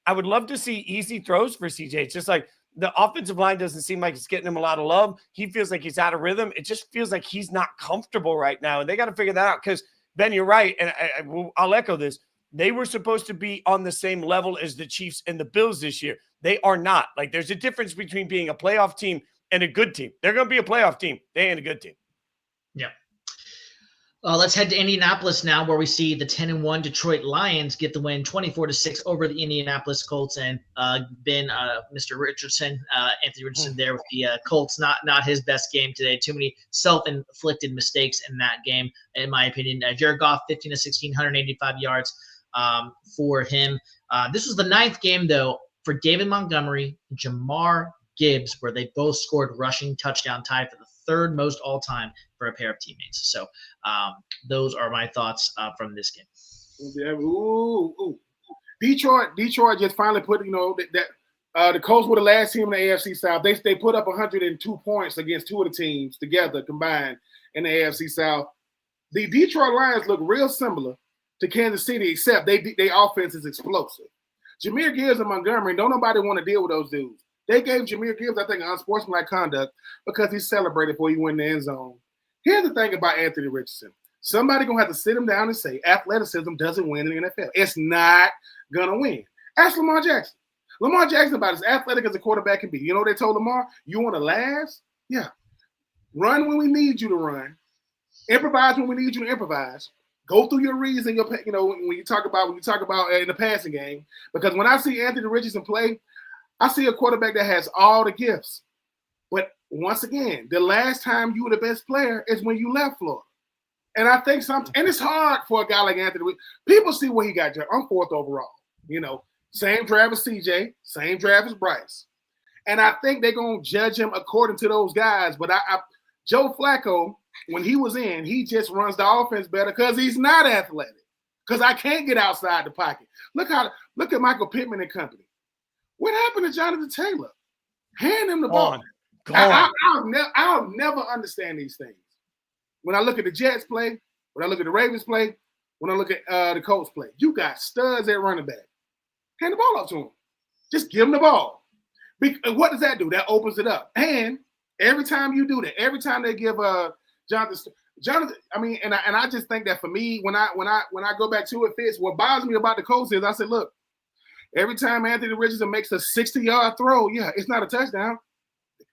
I would love to see easy throws for CJ. It's just like the offensive line doesn't seem like it's getting him a lot of love. He feels like he's out of rhythm. It just feels like he's not comfortable right now. And they got to figure that out, because, Ben, you're right. And I'll echo this. They were supposed to be on the same level as the Chiefs and the Bills this year. They are not. Like, there's a difference between being a playoff team and a good team. They're going to be a playoff team. They ain't a good team. Yeah. Let's head to Indianapolis now, where we see the 10-1 Detroit Lions get the win 24-6 over the Indianapolis Colts. And Mr. Richardson, Anthony Richardson there with the Colts, not his best game today. Too many self-inflicted mistakes in that game, in my opinion. Jared Goff, 15-16, 185 yards for him. This was the 9th game, though, for David Montgomery and Jamar Gibbs, where they both scored rushing touchdown, tied for the 3rd most all-time for a pair of teammates. So those are my thoughts from this game. Ooh. Detroit just finally put, that the Colts were the last team in the AFC South. They put up 102 points against 2 of the teams together combined in the AFC South. The Detroit Lions look real similar to Kansas City, except their offense is explosive. Jahmyr Gibbs and Montgomery, don't nobody want to deal with those dudes. They gave Jahmyr Gibbs, I think, unsportsmanlike conduct because he celebrated before he went in the end zone. Here's the thing about Anthony Richardson. Somebody going to have to sit him down and say athleticism doesn't win in the NFL. It's not going to win. Ask Lamar Jackson. Lamar Jackson about as athletic as a quarterback can be. You know what they told Lamar? You want to last? Yeah. Run when we need you to run. Improvise when we need you to improvise. Go through your reads and when you talk about in the passing game. Because when I see Anthony Richardson play, I see a quarterback that has all the gifts. But once again, the last time you were the best player is when you left Florida. And I think and it's hard for a guy like Anthony. People see where he got drafted. I'm 4th overall. Same draft as CJ, same draft as Bryce. And I think they're going to judge him according to those guys. But Joe Flacco, when he was in, he just runs the offense better because he's not athletic. Because I can't get outside the pocket. Look at Michael Pittman and company. What happened to Jonathan Taylor? Hand him the ball. I'll never understand these things. When I look at the Jets play, when I look at the Ravens play, when I look at the Colts play, you got studs at running back. Hand the ball off to him. Just give him the ball. What does that do? That opens it up. And every time you do that, every time they give Jonathan, I just think that for me, when I go back to it, Fitz, what bothers me about the Colts is I said, look, every time Anthony Richardson makes a 60-yard throw, it's not a touchdown.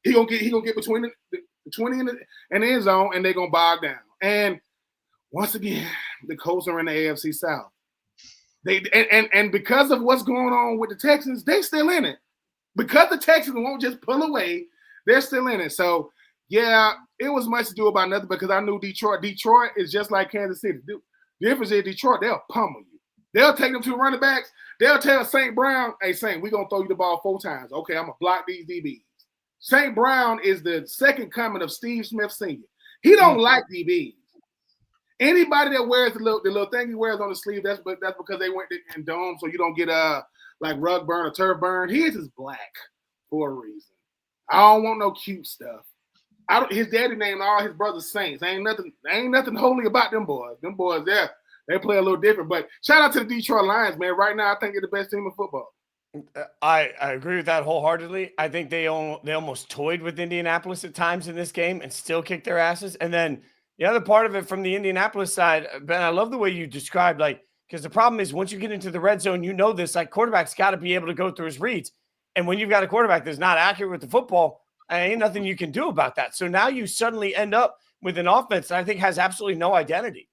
He gonna get between the 20 and the end zone, and they're gonna bog down. And once again, the Colts are in the AFC South. And because of what's going on with the Texans, they still in it. Because the Texans won't just pull away, they're still in it. So yeah, it was much to do about nothing because I knew Detroit. Detroit is just like Kansas City. The difference is Detroit, they'll pummel you. They'll take them to running backs. They'll tell St. Brown, hey, St., we're going to throw you the ball 4 times. Okay, I'm going to block these DBs. St. Brown is the second coming of Steve Smith Sr. He don't like DBs. Anybody that wears the little thing he wears on the sleeve, that's because they went in dome, so you don't get like rug burn or turf burn. His is black for a reason. I don't want no cute stuff. His daddy named all his brothers Saints. Ain't nothing holy about them boys. Them boys, they play a little different. But shout out to the Detroit Lions, man. Right now, I think they're the best team in football. I agree with that wholeheartedly. I think they almost toyed with Indianapolis at times in this game and still kicked their asses. And then the other part of it from the Indianapolis side, Ben, I love the way you described, because the problem is once you get into the red zone, this, quarterback's got to be able to go through his reads. And when you've got a quarterback that's not accurate with the football, ain't nothing you can do about that. So now you suddenly end up with an offense that I think has absolutely no identity.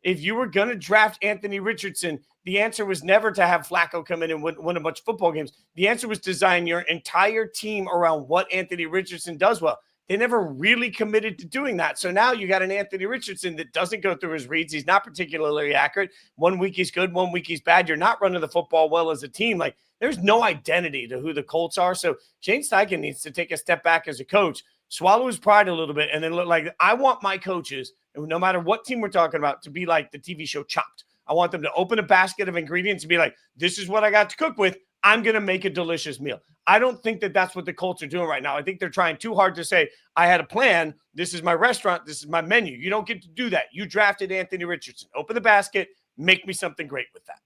If you were going to draft Anthony Richardson, the answer was never to have Flacco come in and win a bunch of football games. The answer was design your entire team around what Anthony Richardson does well. They never really committed to doing that. So now you got an Anthony Richardson that doesn't go through his reads. He's not particularly accurate. 1 week he's good, 1 week he's bad. You're not running the football well as a team. There's no identity to who the Colts are. So Shane Steichen needs to take a step back as a coach, swallow his pride a little bit, and then look like I want my coaches, no matter what team we're talking about, to be like the TV show Chopped. I want them to open a basket of ingredients and be like, this is what I got to cook with. I'm going to make a delicious meal. I don't think that that's what the Colts are doing right now. I think they're trying too hard to say, I had a plan. This is my restaurant. This is my menu. You don't get to do that. You drafted Anthony Richardson. Open the basket. Make me something great with that.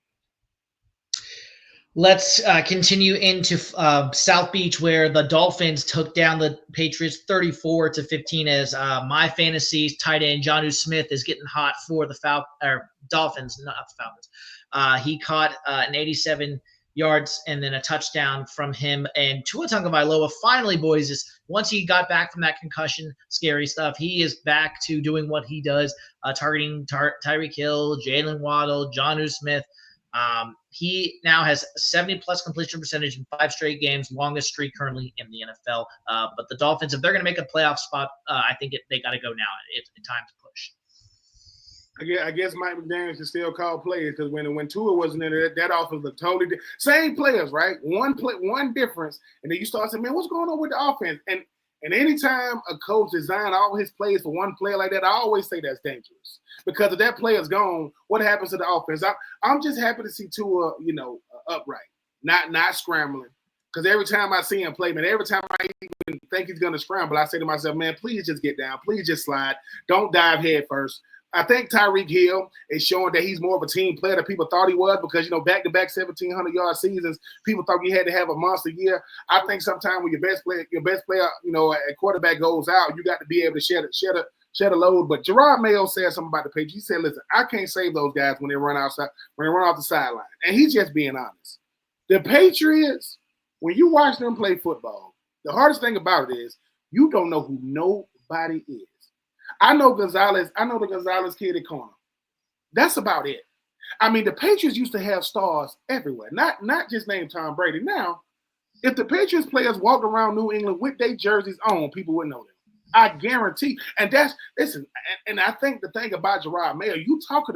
Let's continue into South Beach, where the Dolphins took down the Patriots 34-15 as my fantasy tight end Jonnu Smith is getting hot for the Dolphins, not the Falcons. He caught an 87 yards and then a touchdown from him. And Tua Tagovailoa finally, boys, is once he got back from that concussion, scary stuff, he is back to doing what he does, targeting Tyreek Hill, Jalen Waddle, Jonnu Smith. He now has 70-plus completion percentage in 5 straight games, longest streak currently in the NFL. But the Dolphins, if they're going to make a playoff spot, I think they got to go now. It's time to push. I guess Mike McDaniel can still call plays because when Tua wasn't in there, that offense looked totally different. Same players, right? One difference, and then you start saying, man, what's going on with the offense? And anytime a coach designs all his plays for one player like that, I always say that's dangerous because if that player's gone, what happens to the offense? I'm just happy to see Tua, upright, not scrambling. Because every time I see him play, man, every time I even think he's going to scramble, I say to myself, man, please just get down. Please just slide. Don't dive head first. I think Tyreek Hill is showing that he's more of a team player than people thought he was because, back-to-back 1,700-yard seasons, people thought you had to have a monster year. I think sometimes when your best player, at quarterback goes out, you got to be able to shed a load. But Gerard Mayo said something about the Patriots. He said, listen, I can't save those guys when they run off the sideline. And he's just being honest. The Patriots, when you watch them play football, the hardest thing about it is you don't know who nobody is. I know the Gonzalez kid at corner. That's about it. I mean, the Patriots used to have stars everywhere, not just named Tom Brady. Now, if the Patriots players walked around New England with their jerseys on, people wouldn't know them. I guarantee. And and I think the thing about Gerard Mayo, you talk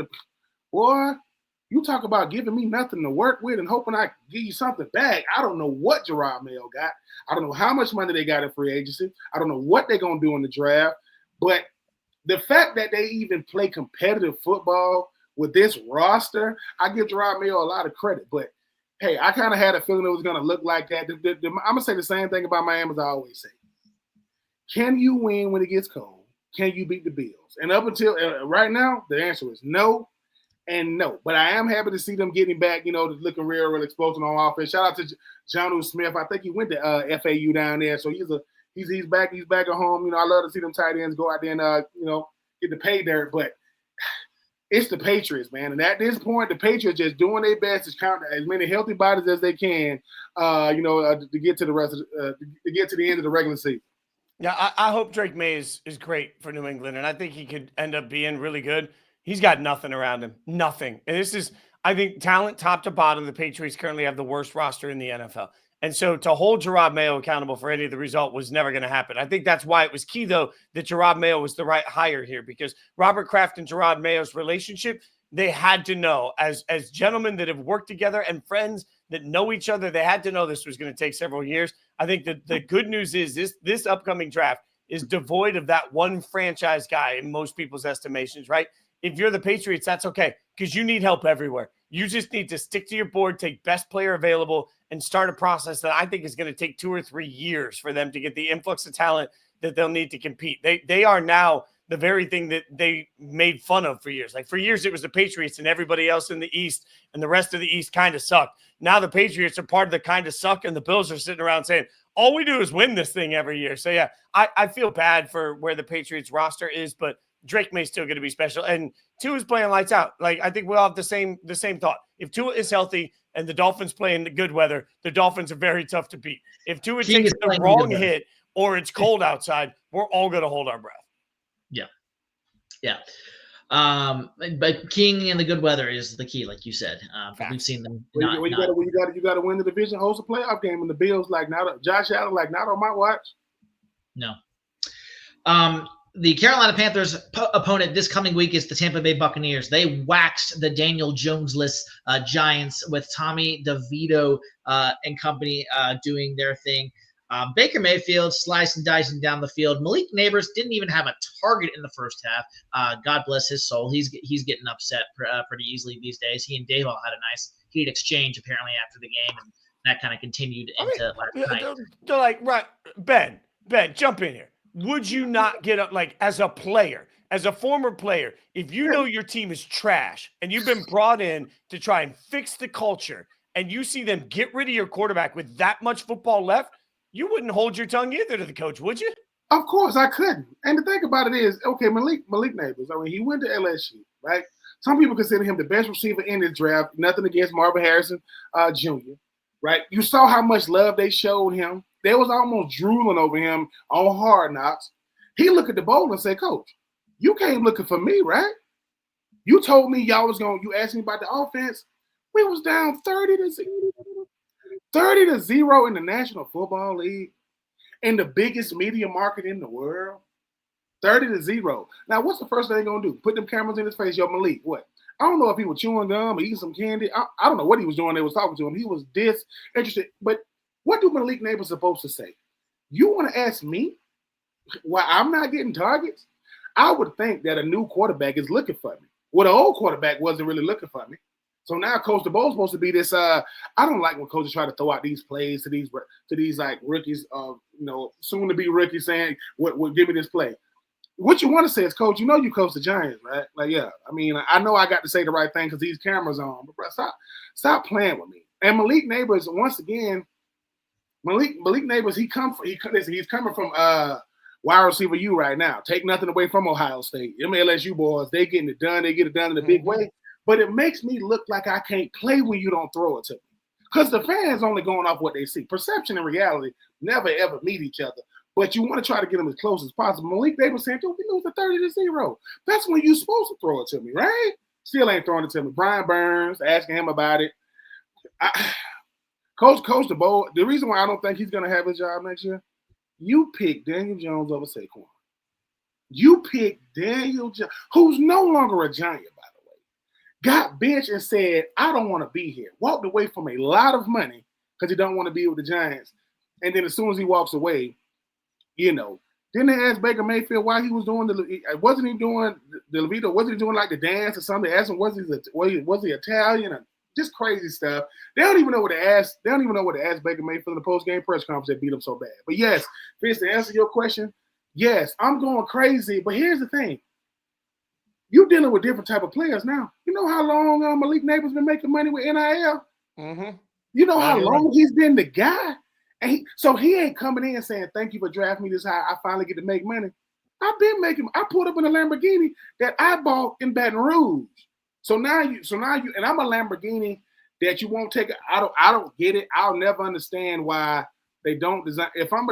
about giving me nothing to work with and hoping I give you something back. I don't know what Gerard Mayo got. I don't know how much money they got in free agency. I don't know what they're going to do in the draft. But the fact that they even play competitive football with this roster, I give Gerard Mayo a lot of credit. But, hey, I kind of had a feeling it was going to look like that. I'm going to say the same thing about Miami as I always say. Can you win when it gets cold? Can you beat the Bills? And up until right now, the answer is no and no. But I am happy to see them getting back, looking real explosive on offense. Shout out to Jonnu Smith. I think he went to FAU down there, so he's back. He's back at home. I love to see them tight ends go out there and get the pay dirt. But it's the Patriots, man. And at this point, the Patriots just doing their best to count as many healthy bodies as they can, to get to the rest of to get to the end of the regular season. Yeah, I hope Drake May is great for New England, and I think he could end up being really good. He's got nothing around him, nothing. And this is, I think, talent top to bottom. The Patriots currently have the worst roster in the NFL. And so to hold Gerard Mayo accountable for any of the result was never going to happen. I think that's why it was key, though, that Gerard Mayo was the right hire here, because Robert Kraft and Gerard Mayo's relationship, they had to know, as gentlemen that have worked together and friends that know each other, they had to know this was going to take several years. I think that the good news is this upcoming draft is devoid of that one franchise guy in most people's estimations, right? If you're the Patriots, that's okay, because you need help everywhere. You just need to stick to your board, take best player available, and start a process that I think is going to take 2 or 3 years for them to get the influx of talent that they'll need to compete. They are now the very thing that they made fun of for years. Like for years, it was the Patriots and everybody else in the East, and the rest of the East kind of sucked. Now the Patriots are part of the kind of suck, and the Bills are sitting around saying, all we do is win this thing every year. So, yeah, I feel bad for where the Patriots roster is, but Drake May's still going to be special. And Tua is playing lights out. Like, I think we'll have the same thought. If Tua is healthy and the Dolphins play in the good weather, the Dolphins are very tough to beat. If Tua takes the wrong hit or it's cold outside, we're all going to hold our breath. Yeah. But King in the good weather is the key, like you said. We've seen them. You got to win the division, host a playoff game, and the Bills Josh Allen not on my watch. No. The Carolina Panthers opponent this coming week is the Tampa Bay Buccaneers. They waxed the Daniel Jones-less Giants with Tommy DeVito and company doing their thing. Baker Mayfield slicing, dicing down the field. Malik Neighbors didn't even have a target in the first half. God bless his soul. He's getting upset pretty easily these days. He and Dayball had a nice heat exchange apparently after the game, and that kind of continued into last night. They're like, right, Ben, jump in here. Would you not get up, like, as a player, as a former player, if you know your team is trash and you've been brought in to try and fix the culture and you see them get rid of your quarterback with that much football left, you wouldn't hold your tongue either to the coach, would you? Of course, I couldn't. And the thing about it is, okay, Malik Neighbors, I mean, he went to LSU, right? Some people consider him the best receiver in this draft. Nothing against Marvin Harrison Jr. right? You saw how much love they showed him. They was almost drooling over him on Hard Knocks. He looked at the bowl and said, Coach, you came looking for me, right? You told me y'all was going, you asked me about the offense. We was down 30-0 in the National Football League in the biggest media market in the world. 30-0. Now, what's the first thing they're going to do? Put them cameras in his face. Yo, Malik, what? I don't know if he was chewing gum or eating some candy. I don't know what he was doing. They was talking to him. He was disinterested. But what do Malik Neighbors supposed to say? You want to ask me why I'm not getting targets? I would think that a new quarterback is looking for me. Well, the old quarterback wasn't really looking for me. So now Coach DeBoer's supposed to be this. I don't like when coaches try to throw out these plays to these like rookies, soon to be rookies saying, "What give me this play." What you want to say is, Coach, you coach the Giants, right? Like, yeah. I mean, I know I got to say the right thing because these cameras on, but bro, stop playing with me. And Malik Neighbors, once again, Malik Neighbors, he's coming from wide receiver U right now. Take nothing away from Ohio State. Them LSU boys, they getting it done. They get it done in a big way. But it makes me look like I can't play when you don't throw it to me. Because the fans only going off what they see. Perception and reality never, ever meet each other. But you want to try to get them as close as possible. Malik Davis saying, we lose the 30-0. That's when you're supposed to throw it to me, right? Still ain't throwing it to me. Brian Burns, asking him about it. Coach DeBoer, the reason why I don't think he's going to have his job next year, you picked Daniel Jones over Saquon. You picked Daniel Jones, who's no longer a Giant, by the way. Got benched and said, I don't want to be here. Walked away from a lot of money because he don't want to be with the Giants. And then as soon as he walks away, didn't they ask Baker Mayfield why he was doing wasn't he doing the Levito? Wasn't he doing like the dance or something? They asked him, was he Italian? Or just crazy stuff. They don't even know what to ask. They don't even know what to ask Baker Mayfield in the post-game press conference that beat him so bad. But yes, Fitz, to answer your question, yes, I'm going crazy. But here's the thing. You're dealing with different type of players now. You know how long Malik Neighbors been making money with NIL? Mm-hmm. You know how long he's been the guy? And so he ain't coming in saying, thank you for drafting me this high. I finally get to make money. I've been making. I pulled up in a Lamborghini that I bought in Baton Rouge. So now you, and I'm a Lamborghini that you won't take. I don't get it. I'll never understand why they don't design. If I'm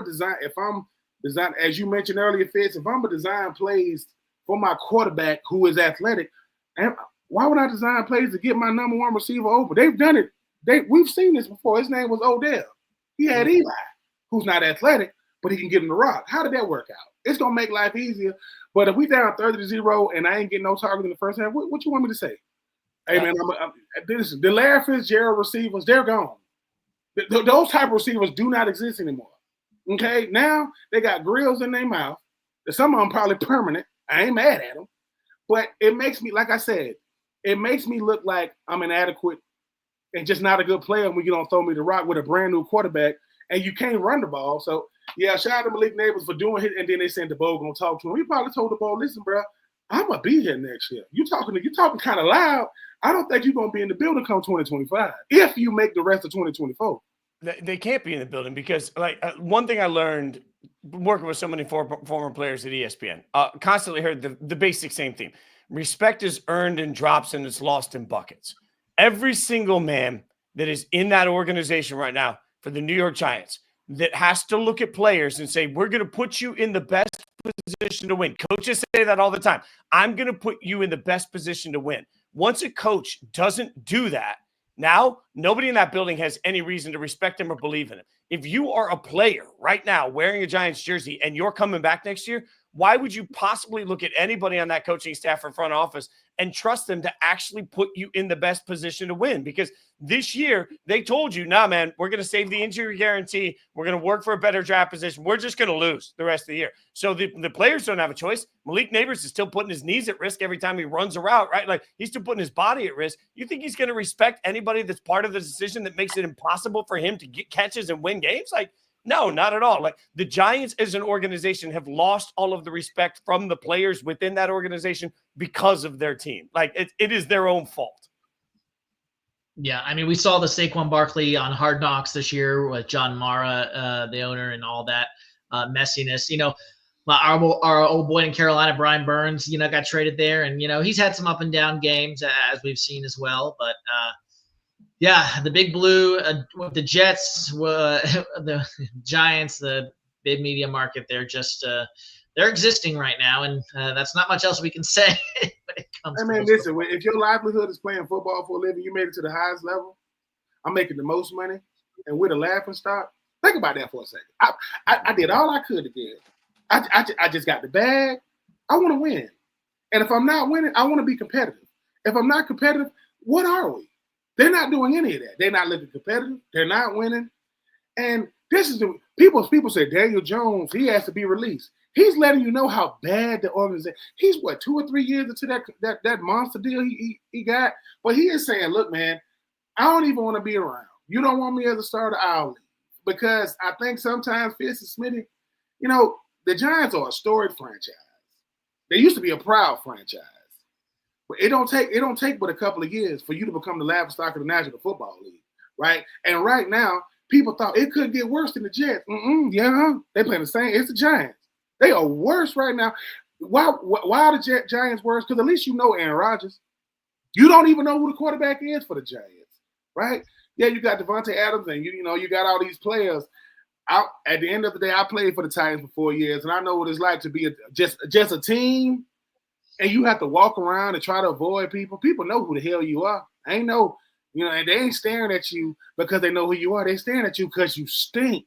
design, as you mentioned earlier, Fitz, if I'm a design plays for my quarterback who is athletic, and why would I design plays to get my number one receiver over? They've done it. We've seen this before. His name was Odell. He had Eli, who's not athletic, but he can get him the rock. How did that work out? It's going to make life easier. But if we down 30-0 and I ain't getting no target in the first half, what you want me to say? Hey, man, the Larry Fitzgerald receivers, they're gone. Those type of receivers do not exist anymore. Okay? Now they got grills in their mouth. Some of them probably permanent. I ain't mad at them. But it makes me, like I said, it makes me look like I'm inadequate and just not a good player when you don't throw me the rock with a brand new quarterback and you can't run the ball. So, yeah, shout out to Malik Neighbors for doing it. And then they said DeBoer going to talk to him. He probably told DeBoer, listen, bro, I'm going to be here next year. You talking kind of loud. I don't think you're going to be in the building come 2025 if you make the rest of 2024. They can't be in the building because, one thing I learned working with so many former players at ESPN, constantly heard the basic same theme. Respect is earned in drops and it's lost in buckets. Every single man that is in that organization right now for the New York Giants that has to look at players and say, we're going to put you in the best position to win. Coaches say that all the time. I'm going to put you in the best position to win. Once a coach doesn't do that, now nobody in that building has any reason to respect him or believe in him. If you are a player right now wearing a Giants jersey and you're coming back next year, why would you possibly look at anybody on that coaching staff or front office and trust them to actually put you in the best position to win? Because this year they told you, nah, man, we're going to save the injury guarantee. We're going to work for a better draft position. We're just going to lose the rest of the year. So the players don't have a choice. Malik Neighbors is still putting his knees at risk every time he runs a route, right? Like he's still putting his body at risk. You think he's going to respect anybody that's part of the decision that makes it impossible for him to get catches and win games? Like, no, not at all. Like the Giants as an organization have lost all of the respect from the players within that organization because of their team. Like it is their own fault. Yeah, I mean, we saw the Saquon Barkley on Hard Knocks this year with John Mara, the owner, and all that messiness. Our old boy in Carolina, Brian Burns, got traded there, and he's had some up and down games as we've seen as well. But Yeah, the Big Blue, the Jets, the Giants, the big media market. They're just they're existing right now, and that's not much else we can say when it comes Hey to man, those. listen, if your livelihood is playing football for a living, you made it to the highest level. I'm making the most money, and we're the laughing stock. Think about that for a second. I did all I could to get. I just got the bag. I want to win, and if I'm not winning, I want to be competitive. If I'm not competitive, what are we? They're not doing any of that. They're not looking competitive. They're not winning. And this is the people say Daniel Jones, he has to be released. He's letting you know how bad the organization. He's what, 2 or 3 years into that monster deal he got. But he is saying, look, man, I don't even want to be around. You don't want me as a starter, I'll leave. Because I think sometimes Fitz and Smitty, the Giants are a storied franchise. They used to be a proud franchise. But it don't take but a couple of years for you to become the laughing stock of the National Football League, right? And right now, people thought it could get worse than the Jets. Yeah, they playing the same. It's the Giants. They are worse right now. Why are the Giants worse? Because at least you know Aaron Rodgers. You don't even know who the quarterback is for the Giants, right? Yeah, you got Devontae Adams, and you got all these players. At the end of the day, I played for the Titans for 4 years, and I know what it's like to be just a team. And you have to walk around and try to avoid people. People know who the hell you are. And they ain't staring at you because they know who you are. They staring at you because you stink.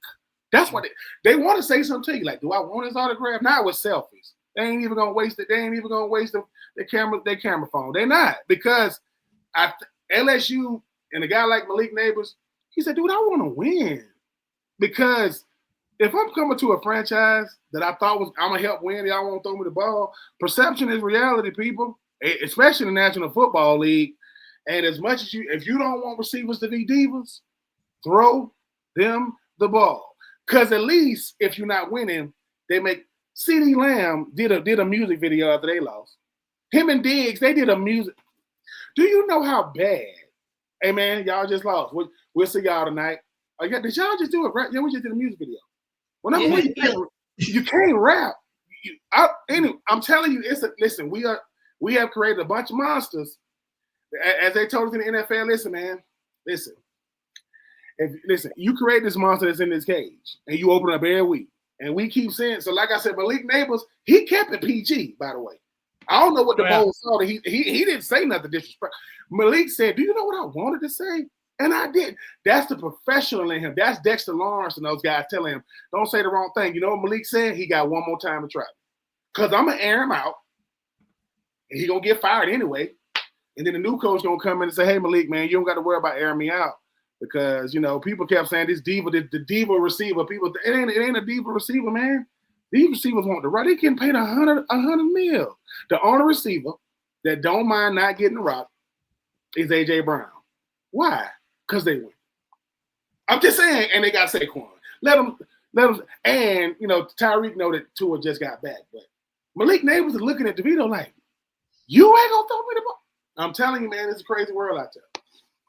That's what they want to say something to you. Like, do I want his autograph? Now with selfies. They ain't even gonna waste it. They ain't even gonna waste their camera phone. They're not, because LSU and a guy like Malik Neighbors, he said, dude, I want to win. Because if I'm coming to a franchise that I thought was I'm gonna help win, y'all won't throw me the ball. Perception is reality, people, especially in the National Football League. And as much as if you don't want receivers to be divas, throw them the ball. Because at least if you're not winning, they make CeeDee Lamb did a music video after they lost. Him and Diggs, they did a music. Do you know how bad? Hey man, y'all just lost. We'll see y'all tonight. Did y'all just do it? Right? Yeah, we just did a music video. You can't rap. I'm telling you, listen. We have created a bunch of monsters. As they told us in the NFL, listen, man, listen. You create this monster that's in this cage, and you open it up every week, and we keep saying. So, like I said, Malik Neighbors, he kept it PG. By the way, I don't know what the bowl saw. He didn't say nothing disrespectful. Malik said, "Do you know what I wanted to say?" And I did. That's the professional in him. That's Dexter Lawrence and those guys telling him, don't say the wrong thing. You know what Malik said? He got one more time to try. Because I'm going to air him out. And he's going to get fired anyway. And then the new coach going to come in and say, hey, Malik, man, you don't got to worry about airing me out. Because, people kept saying this diva, the diva receiver. People, it ain't a diva receiver, man. These receivers want the right. They getting paid $100 million. The only receiver that don't mind not getting the rock is A.J. Brown. Why? Because they win. I'm just saying, and they got Saquon. Let them, and Tyreek know that Tua just got back, but Malik Neighbors is looking at DeVito like, you ain't gonna throw me the ball. I'm telling you, man, it's a crazy world out there.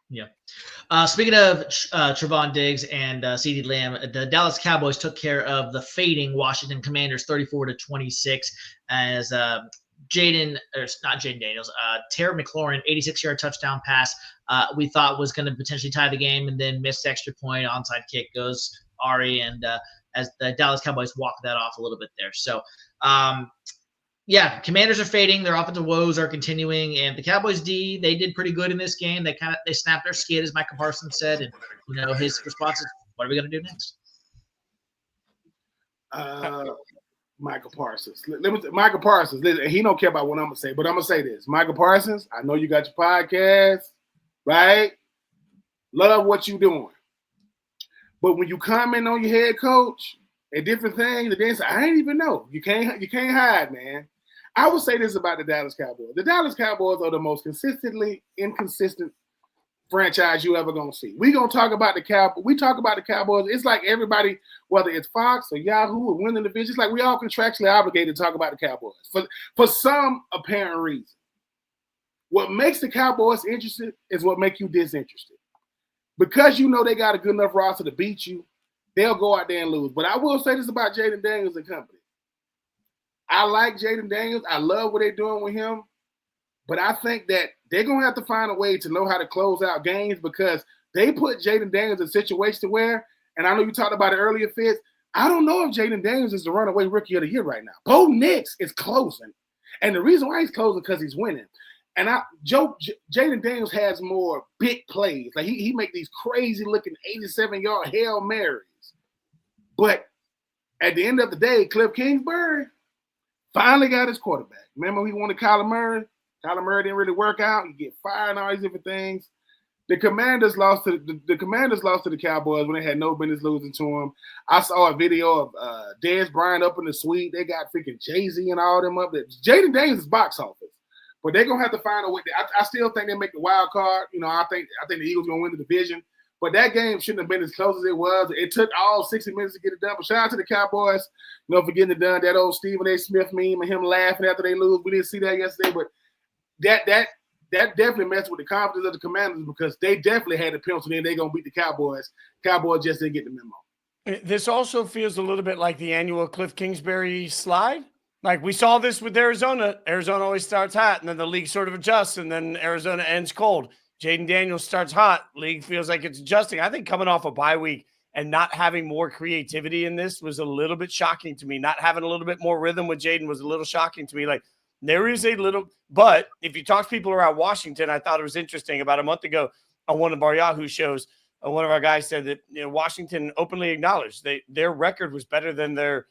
Yeah. Speaking of Trevon Diggs and CeeDee Lamb, the Dallas Cowboys took care of the fading Washington Commanders 34-26 as Terry McLaurin, 86-yard touchdown pass, we thought was going to potentially tie the game, and then missed extra point, onside kick goes Ari, and as the Dallas Cowboys walk that off a little bit there. So, Commanders are fading. Their offensive woes are continuing, and the Cowboys D, they did pretty good in this game. They snapped their skid, as Micah Parsons said, and his response is, what are we going to do next? Michael Parsons. Michael Parsons, he don't care about what I'm going to say, but I'm going to say this. Michael Parsons, I know you got your podcast, right? Love what you're doing. But when you comment on your head coach and different things, and then say, I ain't even know. You can't hide, man. I would say this about the Dallas Cowboys. The Dallas Cowboys are the most consistently inconsistent franchise you ever gonna see. We gonna talk about the Cowboys. We talk about the Cowboys. It's like everybody, whether it's Fox or Yahoo or winning the division, it's like we all contractually obligated to talk about the Cowboys for some apparent reason. What makes the Cowboys interested is what makes you disinterested. Because they got a good enough roster to beat you, they'll go out there and lose. But I will say this about Jaden Daniels and company. I like Jaden Daniels. I love what they're doing with him. But I think that they're going to have to find a way to know how to close out games because they put Jaden Daniels in a situation where, and I know you talked about it earlier, Fitz, I don't know if Jaden Daniels is the runaway rookie of the year right now. Bo Nix is closing. And the reason why he's closing because he's winning. And Jaden Daniels has more big plays. Like he make these crazy looking 87-yard Hail Marys. But at the end of the day, Cliff Kingsbury finally got his quarterback. Remember he wanted Kyler Murray? Kyler Murray didn't really work out. You get fired and all these different things. The Commanders lost to the Cowboys when they had no business losing to them. I saw a video of Dez Bryant up in the suite. They got freaking Jay-Z and all them up there. Jaden Daniels is box office. But they're gonna have to find a way. I still think they make the wild card. You know, I think the Eagles gonna win the division. But that game shouldn't have been as close as it was. It took all 60 minutes to get it done. But shout out to the Cowboys, you know, for getting it done. That old Stephen A. Smith meme and him laughing after they lose. We didn't see that yesterday, but that definitely messed with the confidence of the Commanders because they definitely had the pencil in. They're gonna beat the Cowboys. Cowboys just didn't get the memo. This also feels a little bit like the annual Cliff Kingsbury slide. Like we saw this with Arizona. Arizona always starts hot, and then the league sort of adjusts, and then Arizona ends cold. Jaden Daniels starts hot. League feels like it's adjusting. I think coming off a bye week and not having more creativity in this was a little bit shocking to me. Not having a little bit more rhythm with Jaden was a little shocking to me. Like there is a little – but if you talk to people around Washington, I thought it was interesting. About a month ago on one of our Yahoo shows, one of our guys said that Washington openly acknowledged their record was better than their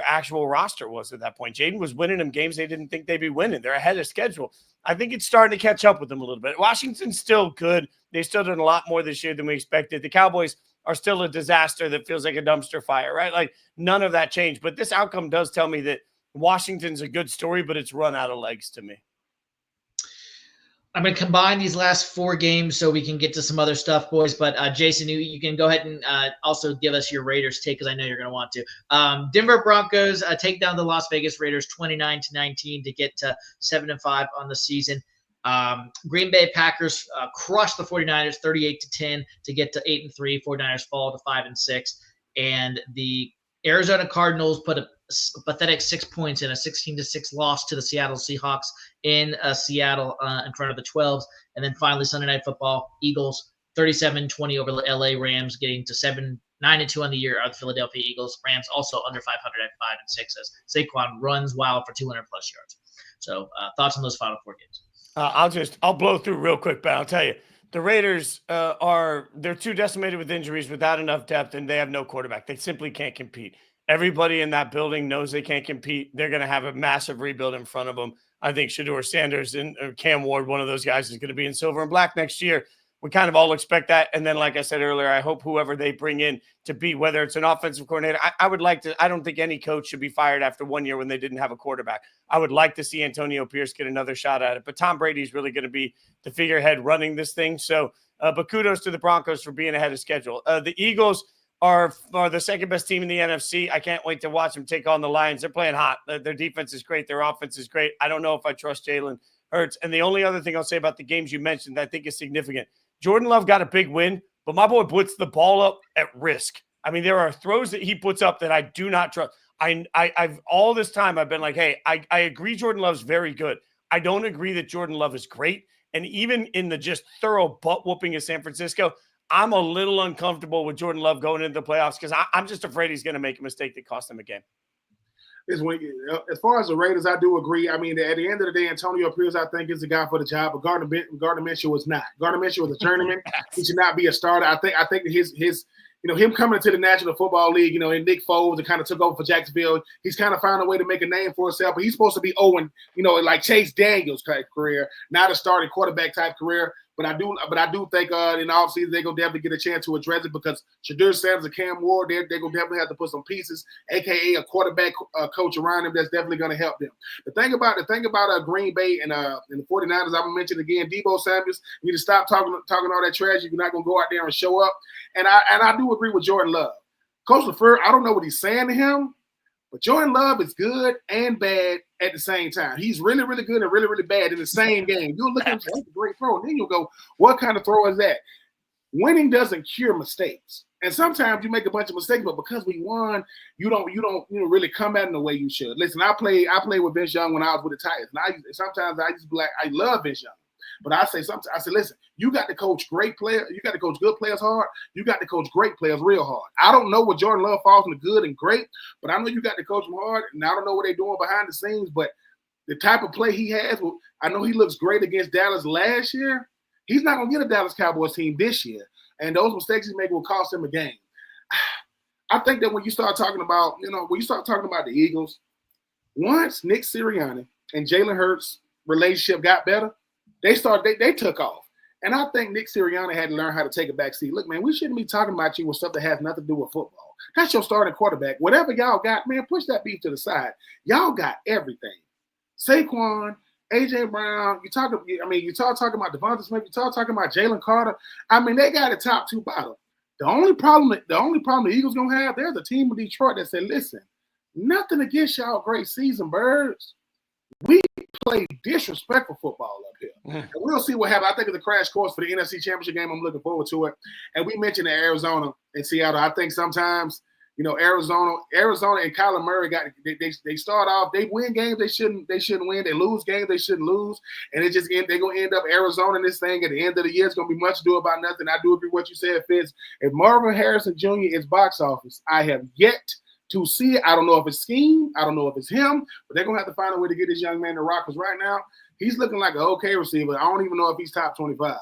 actual roster was at that point. Jaden was winning them games they didn't think they'd be winning. They're ahead of schedule. I think it's starting to catch up with them a little bit. Washington's still good. They've still done a lot more this year than we expected. The Cowboys are still a disaster that feels like a dumpster fire, right? Like none of that changed. But this outcome does tell me that Washington's a good story, but it's run out of legs to me. I'm going to combine these last 4 games so we can get to some other stuff, boys. But Jason, you can go ahead and also give us your Raiders take because I know you're going to want to. Denver Broncos take down the Las Vegas Raiders 29-19 to get to 7-5 on the season. Green Bay Packers crushed the 49ers 38-10 to get to 8-3. 49ers fall to 5-6. And the Arizona Cardinals put a pathetic 6 points in a 16-6 loss to the Seattle Seahawks in Seattle in front of the 12s. And then finally Sunday Night Football, Eagles 37-20 over the LA Rams, getting to 9-2 on the year are the Philadelphia Eagles. Rams also under 500 at 5-6 as Saquon runs wild for 200+ yards. So thoughts on those final 4 games? I'll blow through real quick, but I'll tell you, the Raiders they're too decimated with injuries without enough depth, and they have no quarterback. They simply can't compete. Everybody in that building knows they can't compete. They're going to have a massive rebuild in front of them. I think Shedeur Sanders and Cam Ward, one of those guys, is going to be in silver and black next year. We kind of all expect that. And then, like I said earlier, I hope whoever they bring in to be, whether it's an offensive coordinator, I would like to – I don't think any coach should be fired after 1 year when they didn't have a quarterback. I would like to see Antonio Pierce get another shot at it. But Tom Brady's really going to be the figurehead running this thing. So, but kudos to the Broncos for being ahead of schedule. The Eagles are the second best team in the NFC. I can't wait to watch them take on the Lions. They're playing hot. Their defense is great. Their offense is great. I don't know if I trust Jalen Hurts. And the only other thing I'll say about the games you mentioned that I think is significant, Jordan Love got a big win, but my boy puts the ball up at risk. I mean, there are throws that he puts up that I do not trust. I've all this time I've been like, hey, I agree Jordan Love's very good. I don't agree that Jordan Love is great. And even in the just thorough butt whooping of San Francisco, I'm a little uncomfortable with Jordan Love going into the playoffs because I'm just afraid he's going to make a mistake that costs him a game. As far as the Raiders, I do agree. I mean, at the end of the day, Antonio Pierce, I think, is the guy for the job, but Gardner Minshew was not. Gardner Minshew was a tournament. He should not be a starter. I think his him coming into the National Football League, and Nick Foles and kind of took over for Jacksonville. He's kind of found a way to make a name for himself, but he's supposed to be Owen, like Chase Daniels type career, not a starting quarterback type career. But I do think in the offseason they're gonna definitely get a chance to address it because Shedeur Sanders and Cam Ward, they're gonna definitely have to put some pieces, aka a quarterback coach around them that's definitely gonna help them. The thing about Green Bay and the 49ers, I'm gonna mention again, Deebo Samuels, you need to stop talking all that trash. You're not gonna go out there and show up. And I do agree with Jordan Love. Coach LaFleur, I don't know what he's saying to him, but Jordan Love is good and bad at the same time. He's really, really good and really, really bad in the same game. You'll look at him and say, that's a great throw. And then you'll go, what kind of throw is that? Winning doesn't cure mistakes. And sometimes you make a bunch of mistakes, but because we won, you don't really come at it the way you should. Listen, I played with Vince Young when I was with the Titans. And sometimes I used to be like, I love Vince Young. But I say sometimes, I say, listen, you got to coach great players. You got to coach good players hard. You got to coach great players real hard. I don't know what Jordan Love falls into good and great, but I know you got to coach them hard. And I don't know what they're doing behind the scenes, but the type of play he has, I know he looks great against Dallas last year. He's not going to get a Dallas Cowboys team this year. And those mistakes he made will cost him a game. I think that when you start talking about, the Eagles, once Nick Sirianni and Jalen Hurts' relationship got better, they took off. And I think Nick Sirianni had to learn how to take a back seat. Look, man, we shouldn't be talking about you with stuff that has nothing to do with football. That's your starting quarterback. Whatever y'all got, man, push that beef to the side. Y'all got everything. Saquon, A.J. Brown, you talk talking about Devonta Smith, you talking about Jalen Carter. I mean, they got a top two bottom. The only problem the Eagles gonna have, there's a team in Detroit that said, listen, nothing against y'all great season, birds. We play disrespectful football up here. And we'll see what happens. I think it's a crash course for the NFC Championship game. I'm looking forward to it. And we mentioned Arizona and Seattle. I think sometimes, Arizona and Kyler Murray they start off, they win games they shouldn't win. They lose games they shouldn't lose. And they're gonna end up Arizona in this thing at the end of the year. It's gonna be much ado about nothing. I do agree with what you said, Fitz. If Marvin Harrison Jr. is box office, I have yet to see it. I don't know if it's scheme. I don't know if it's him, but they're gonna have to find a way to get this young man to rock. Because right now he's looking like an okay receiver. I don't even know if he's top 25.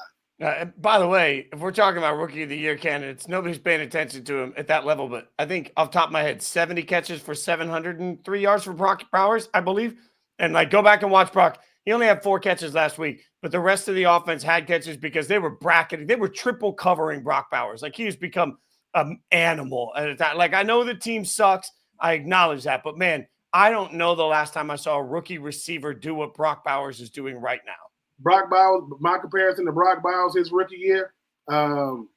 By the way, if we're talking about Rookie of the Year candidates, nobody's paying attention to him at that level. But I think off the top of my head, 70 catches for 703 yards for Brock Bowers, I believe. And go back and watch Brock. He only had 4 catches last week, but the rest of the offense had catches because they were bracketing. They were triple covering Brock Bowers. He has become an animal at a time. I know the team sucks. I acknowledge that. But, man, I don't know the last time I saw a rookie receiver do what Brock Bowers is doing right now. Brock Bowers, my comparison to Brock Bowers his rookie year, and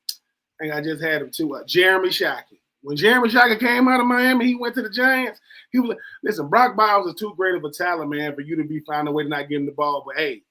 I just had him too. Jeremy Shockey. When Jeremy Shockey came out of Miami, he went to the Giants. He was like, listen, Brock Bowers is too great of a talent, man, for you to be finding a way to not give him the ball. But, hey,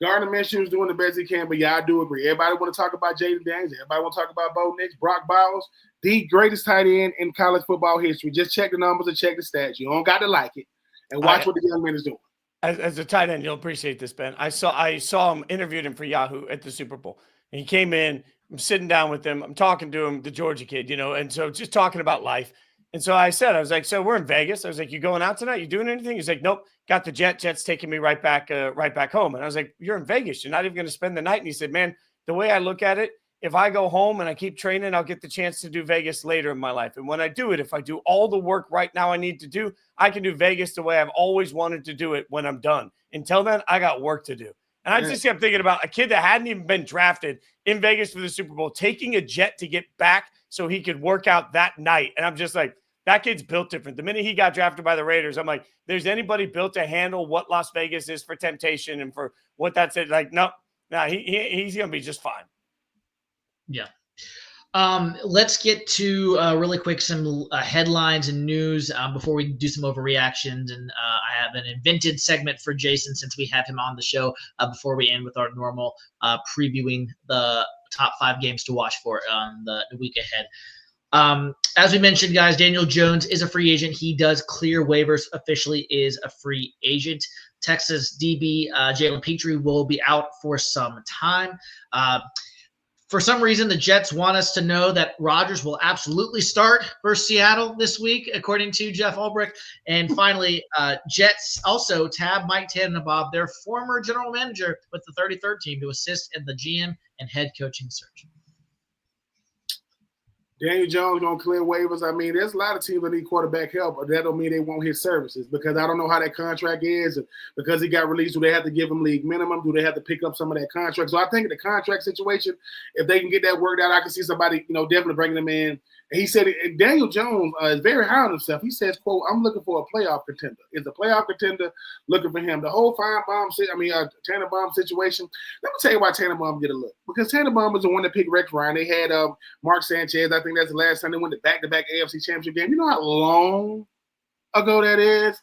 Gardner Minshew's doing the best he can, but, yeah, I do agree. Everybody want to talk about Jaden Daniels. Everybody want to talk about Bo Nix. Brock Bowers, the greatest tight end in college football history. Just check the numbers and check the stats. You don't got to like it. And watch what the young man is doing. As a tight end, you'll appreciate this, Ben. I saw him, interviewed him for Yahoo at the Super Bowl. And he came in, I'm sitting down with him, I'm talking to him, the Georgia kid, and so just talking about life. And so I was like, so we're in Vegas. I was like, you going out tonight? You doing anything? He's like, nope, got the Jet's taking me right back home. And I was like, you're in Vegas. You're not even going to spend the night. And he said, man, the way I look at it, if I go home and I keep training, I'll get the chance to do Vegas later in my life. And when I do it, if I do all the work right now I need to do, I can do Vegas the way I've always wanted to do it when I'm done. Until then, I got work to do. And I just kept thinking about a kid that hadn't even been drafted in Vegas for the Super Bowl, taking a jet to get back so he could work out that night. And I'm just like, that kid's built different. The minute he got drafted by the Raiders, I'm like, there's anybody built to handle what Las Vegas is for temptation and for what that's it. No, he's going to be just fine. Yeah. Let's get to really quick some headlines and news before we do some overreactions. And I have an invented segment for Jason since we have him on the show before we end with our normal previewing the top 5 games to watch for the week ahead. As we mentioned, guys, Daniel Jones is a free agent. He does clear waivers, officially is a free agent. Texas DB Jalen Petrie will be out for some time. For some reason, the Jets want us to know that Rodgers will absolutely start versus Seattle this week, according to Jeff Ulbrich. And finally, Jets also tab Mike Tannenbaum, their former general manager with the 33rd team, to assist in the GM and head coaching search. Daniel Jones going to clear waivers. I mean, there's a lot of teams that need quarterback help, but that don't mean they won't hit services because I don't know how that contract is. Because he got released, do they have to give him league minimum? Do they have to pick up some of that contract? So I think the contract situation, if they can get that worked out, I can see somebody, definitely bringing them in. And he said, and Daniel Jones is very high on himself. He says, quote, I'm looking for a playoff contender. Is a playoff contender looking for him? The whole Tannenbaum situation. Let me tell you why Tannenbaum get a look. Because Tannenbaum was the one that picked Rex Ryan. They had Mark Sanchez. I think that's the last time they went to back-to-back AFC Championship game. You know how long ago that is?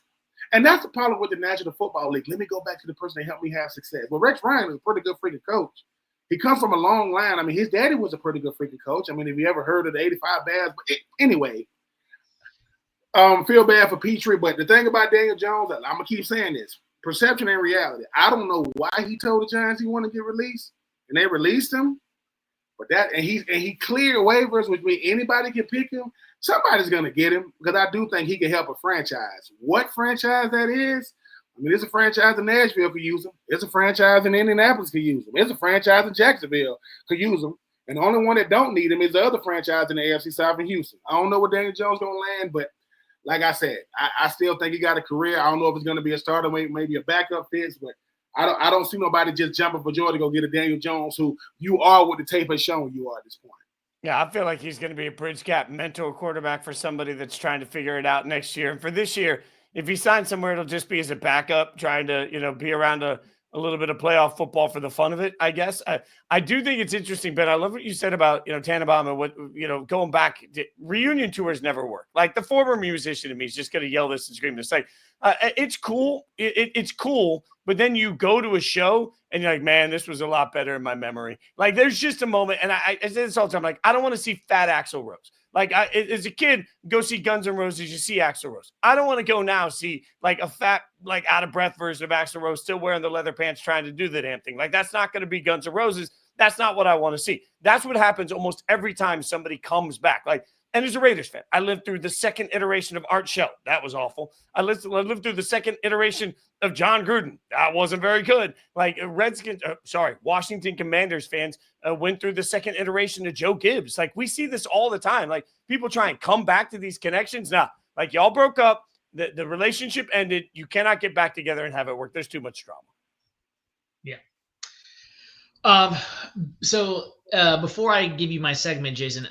And that's the problem with the National Football League. Let me go back to the person that helped me have success. Well, Rex Ryan is a pretty good freaking coach. He comes from a long line. I mean, his daddy was a pretty good freaking coach. I mean, if you ever heard of the 85 Bears. But anyway, feel bad for Petrie. But the thing about Daniel Jones, I'm going to keep saying this. perception and reality. I don't know why he told the Giants he wanted to get released, and they released him. But he cleared waivers, which means anybody can pick him. Somebody's gonna get him because I do think he can help a franchise. What franchise that is? I mean, there's a franchise in Nashville could use him. There's a franchise in Indianapolis could use him. There's a franchise in Jacksonville could use him. And the only one that don't need him is the other franchise in the AFC South in Houston. I don't know where Daniel Jones gonna land, but like I said, I still think he got a career. I don't know if it's gonna be a starter, maybe a backup Fitz, but I don't see nobody just jumping for joy to go get a Daniel Jones who you are what the tape has shown you are at this point. Yeah, I feel like he's going to be a bridge gap mentor quarterback for somebody that's trying to figure it out next year. And for this year, if he signs somewhere, it'll just be as a backup, trying to, be around a little bit of playoff football for the fun of it, I guess. I do think it's interesting, Ben. I love what you said about, Tannenbaum and what, going back. Reunion tours never work. Like the former musician in me is just going to yell this and scream this. Like, it's cool. It's cool. But then you go to a show and you're like, man, this was a lot better in my memory. Like there's just a moment. And I say this all the time. Like, I don't want to see fat Axl Rose. Like as a kid, go see Guns N' Roses, you see Axl Rose. I don't want to go now see like a fat, like out of breath version of Axl Rose still wearing the leather pants trying to do the damn thing. Like that's not going to be Guns N' Roses. That's not what I want to see. That's what happens almost every time somebody comes back. Like, and as a Raiders fan, I lived through the second iteration of Art Shell. That was awful. I lived through the second iteration of John Gruden. That wasn't very good. Like Washington Commanders fans went through the second iteration of Joe Gibbs. Like we see this all the time. Like people try and come back to these connections. Nah, like y'all broke up. The relationship ended. You cannot get back together and have it work. There's too much drama. Yeah. So before I give you my segment, Jason,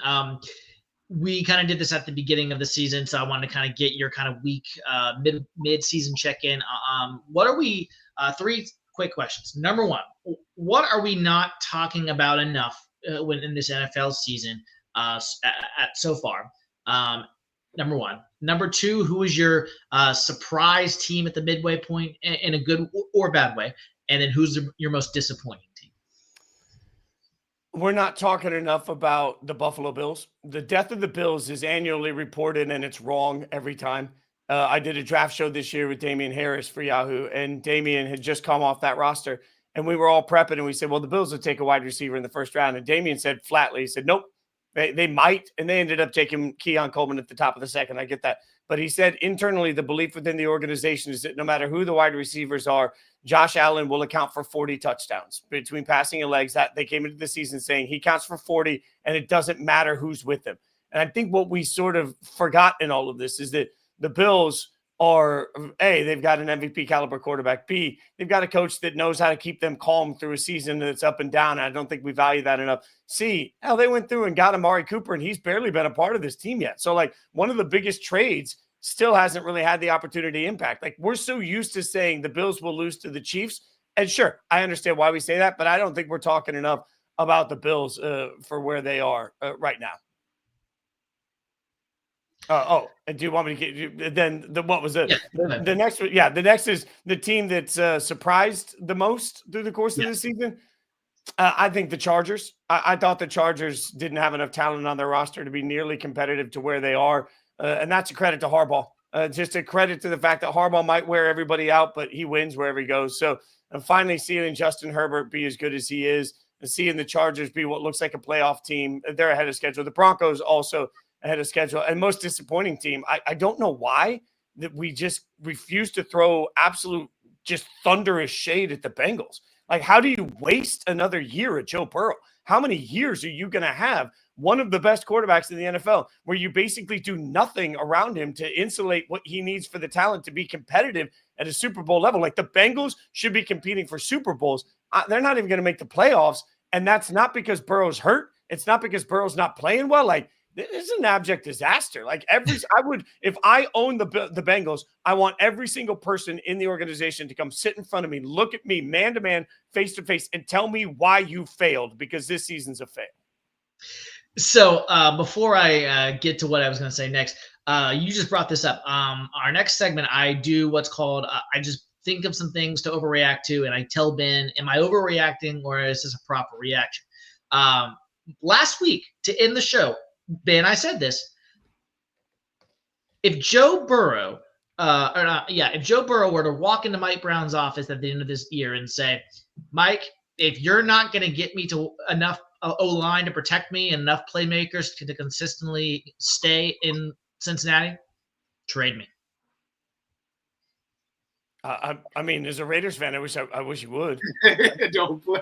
we kind of did this at the beginning of the season, so I wanted to kind of get your kind of week mid-season check-in. What are we? 3 quick questions. Number 1, what are we not talking about enough in this NFL season so far? Number 1. Number 2, who is your surprise team at the midway point in a good or bad way? And then who's your most disappointing team? We're not talking enough about the Buffalo Bills. The death of the Bills is annually reported, and it's wrong every time. I did a draft show this year with Damian Harris for Yahoo, and Damian had just come off that roster. And we were all prepping, and we said, well, the Bills would take a wide receiver in the first round. And Damian said flatly, he said, nope, they might. And they ended up taking Keon Coleman at the top of the second. I get that. But he said internally, the belief within the organization is that no matter who the wide receivers are, Josh Allen will account for 40 touchdowns between passing and legs. That they came into the season saying he counts for 40 and it doesn't matter who's with him. And I think what we sort of forgot in all of this is that the Bills are A, they've got an MVP caliber quarterback. B, they've got a coach that knows how to keep them calm through a season that's up and down. I don't think we value that enough. C, they went through and got Amari Cooper, and he's barely been a part of this team yet. So like one of the biggest trades still hasn't really had the opportunity to impact. Like we're so used to saying the Bills will lose to the Chiefs. And sure, I understand why we say that, but I don't think we're talking enough about the Bills for where they are right now. And do you want me to get you then what was it? Yeah, the next one? Yeah, the next is the team that's surprised the most through the course of the season. I think the Chargers. I thought the Chargers didn't have enough talent on their roster to be nearly competitive to where they are. And that's a credit to Harbaugh. Just a credit to the fact that Harbaugh might wear everybody out, but he wins wherever he goes. So I'm finally seeing Justin Herbert be as good as he is and seeing the Chargers be what looks like a playoff team. They're ahead of schedule. The Broncos also ahead of schedule. And most disappointing team, I don't know why that we just refuse to throw absolute just thunderous shade at the Bengals. Like, how do you waste another year at Joe Burrow? How many years are you going to have one of the best quarterbacks in the NFL where you basically do nothing around him to insulate what he needs for the talent to be competitive at a Super Bowl level? Like the Bengals should be competing for Super Bowls. They're not even going to make the playoffs. And that's not because Burrow's hurt. It's not because Burrow's not playing well. Like, this is an abject disaster. Like if I own the Bengals, I want every single person in the organization to come sit in front of me, look at me man to man, face to face, and tell me why you failed, because this season's a fail. So before I get to what I was going to say next, you just brought this up. Our next segment, I do what's called, I just think of some things to overreact to, and I tell Ben, am I overreacting or is this a proper reaction? Last week, to end the show, Ben, I said this. If Joe Burrow if Joe Burrow were to walk into Mike Brown's office at the end of this year and say, Mike, if you're not going to get me to enough O-line to protect me and enough playmakers to consistently stay in Cincinnati, trade me. I mean, as a Raiders fan, I wish you would. Don't play.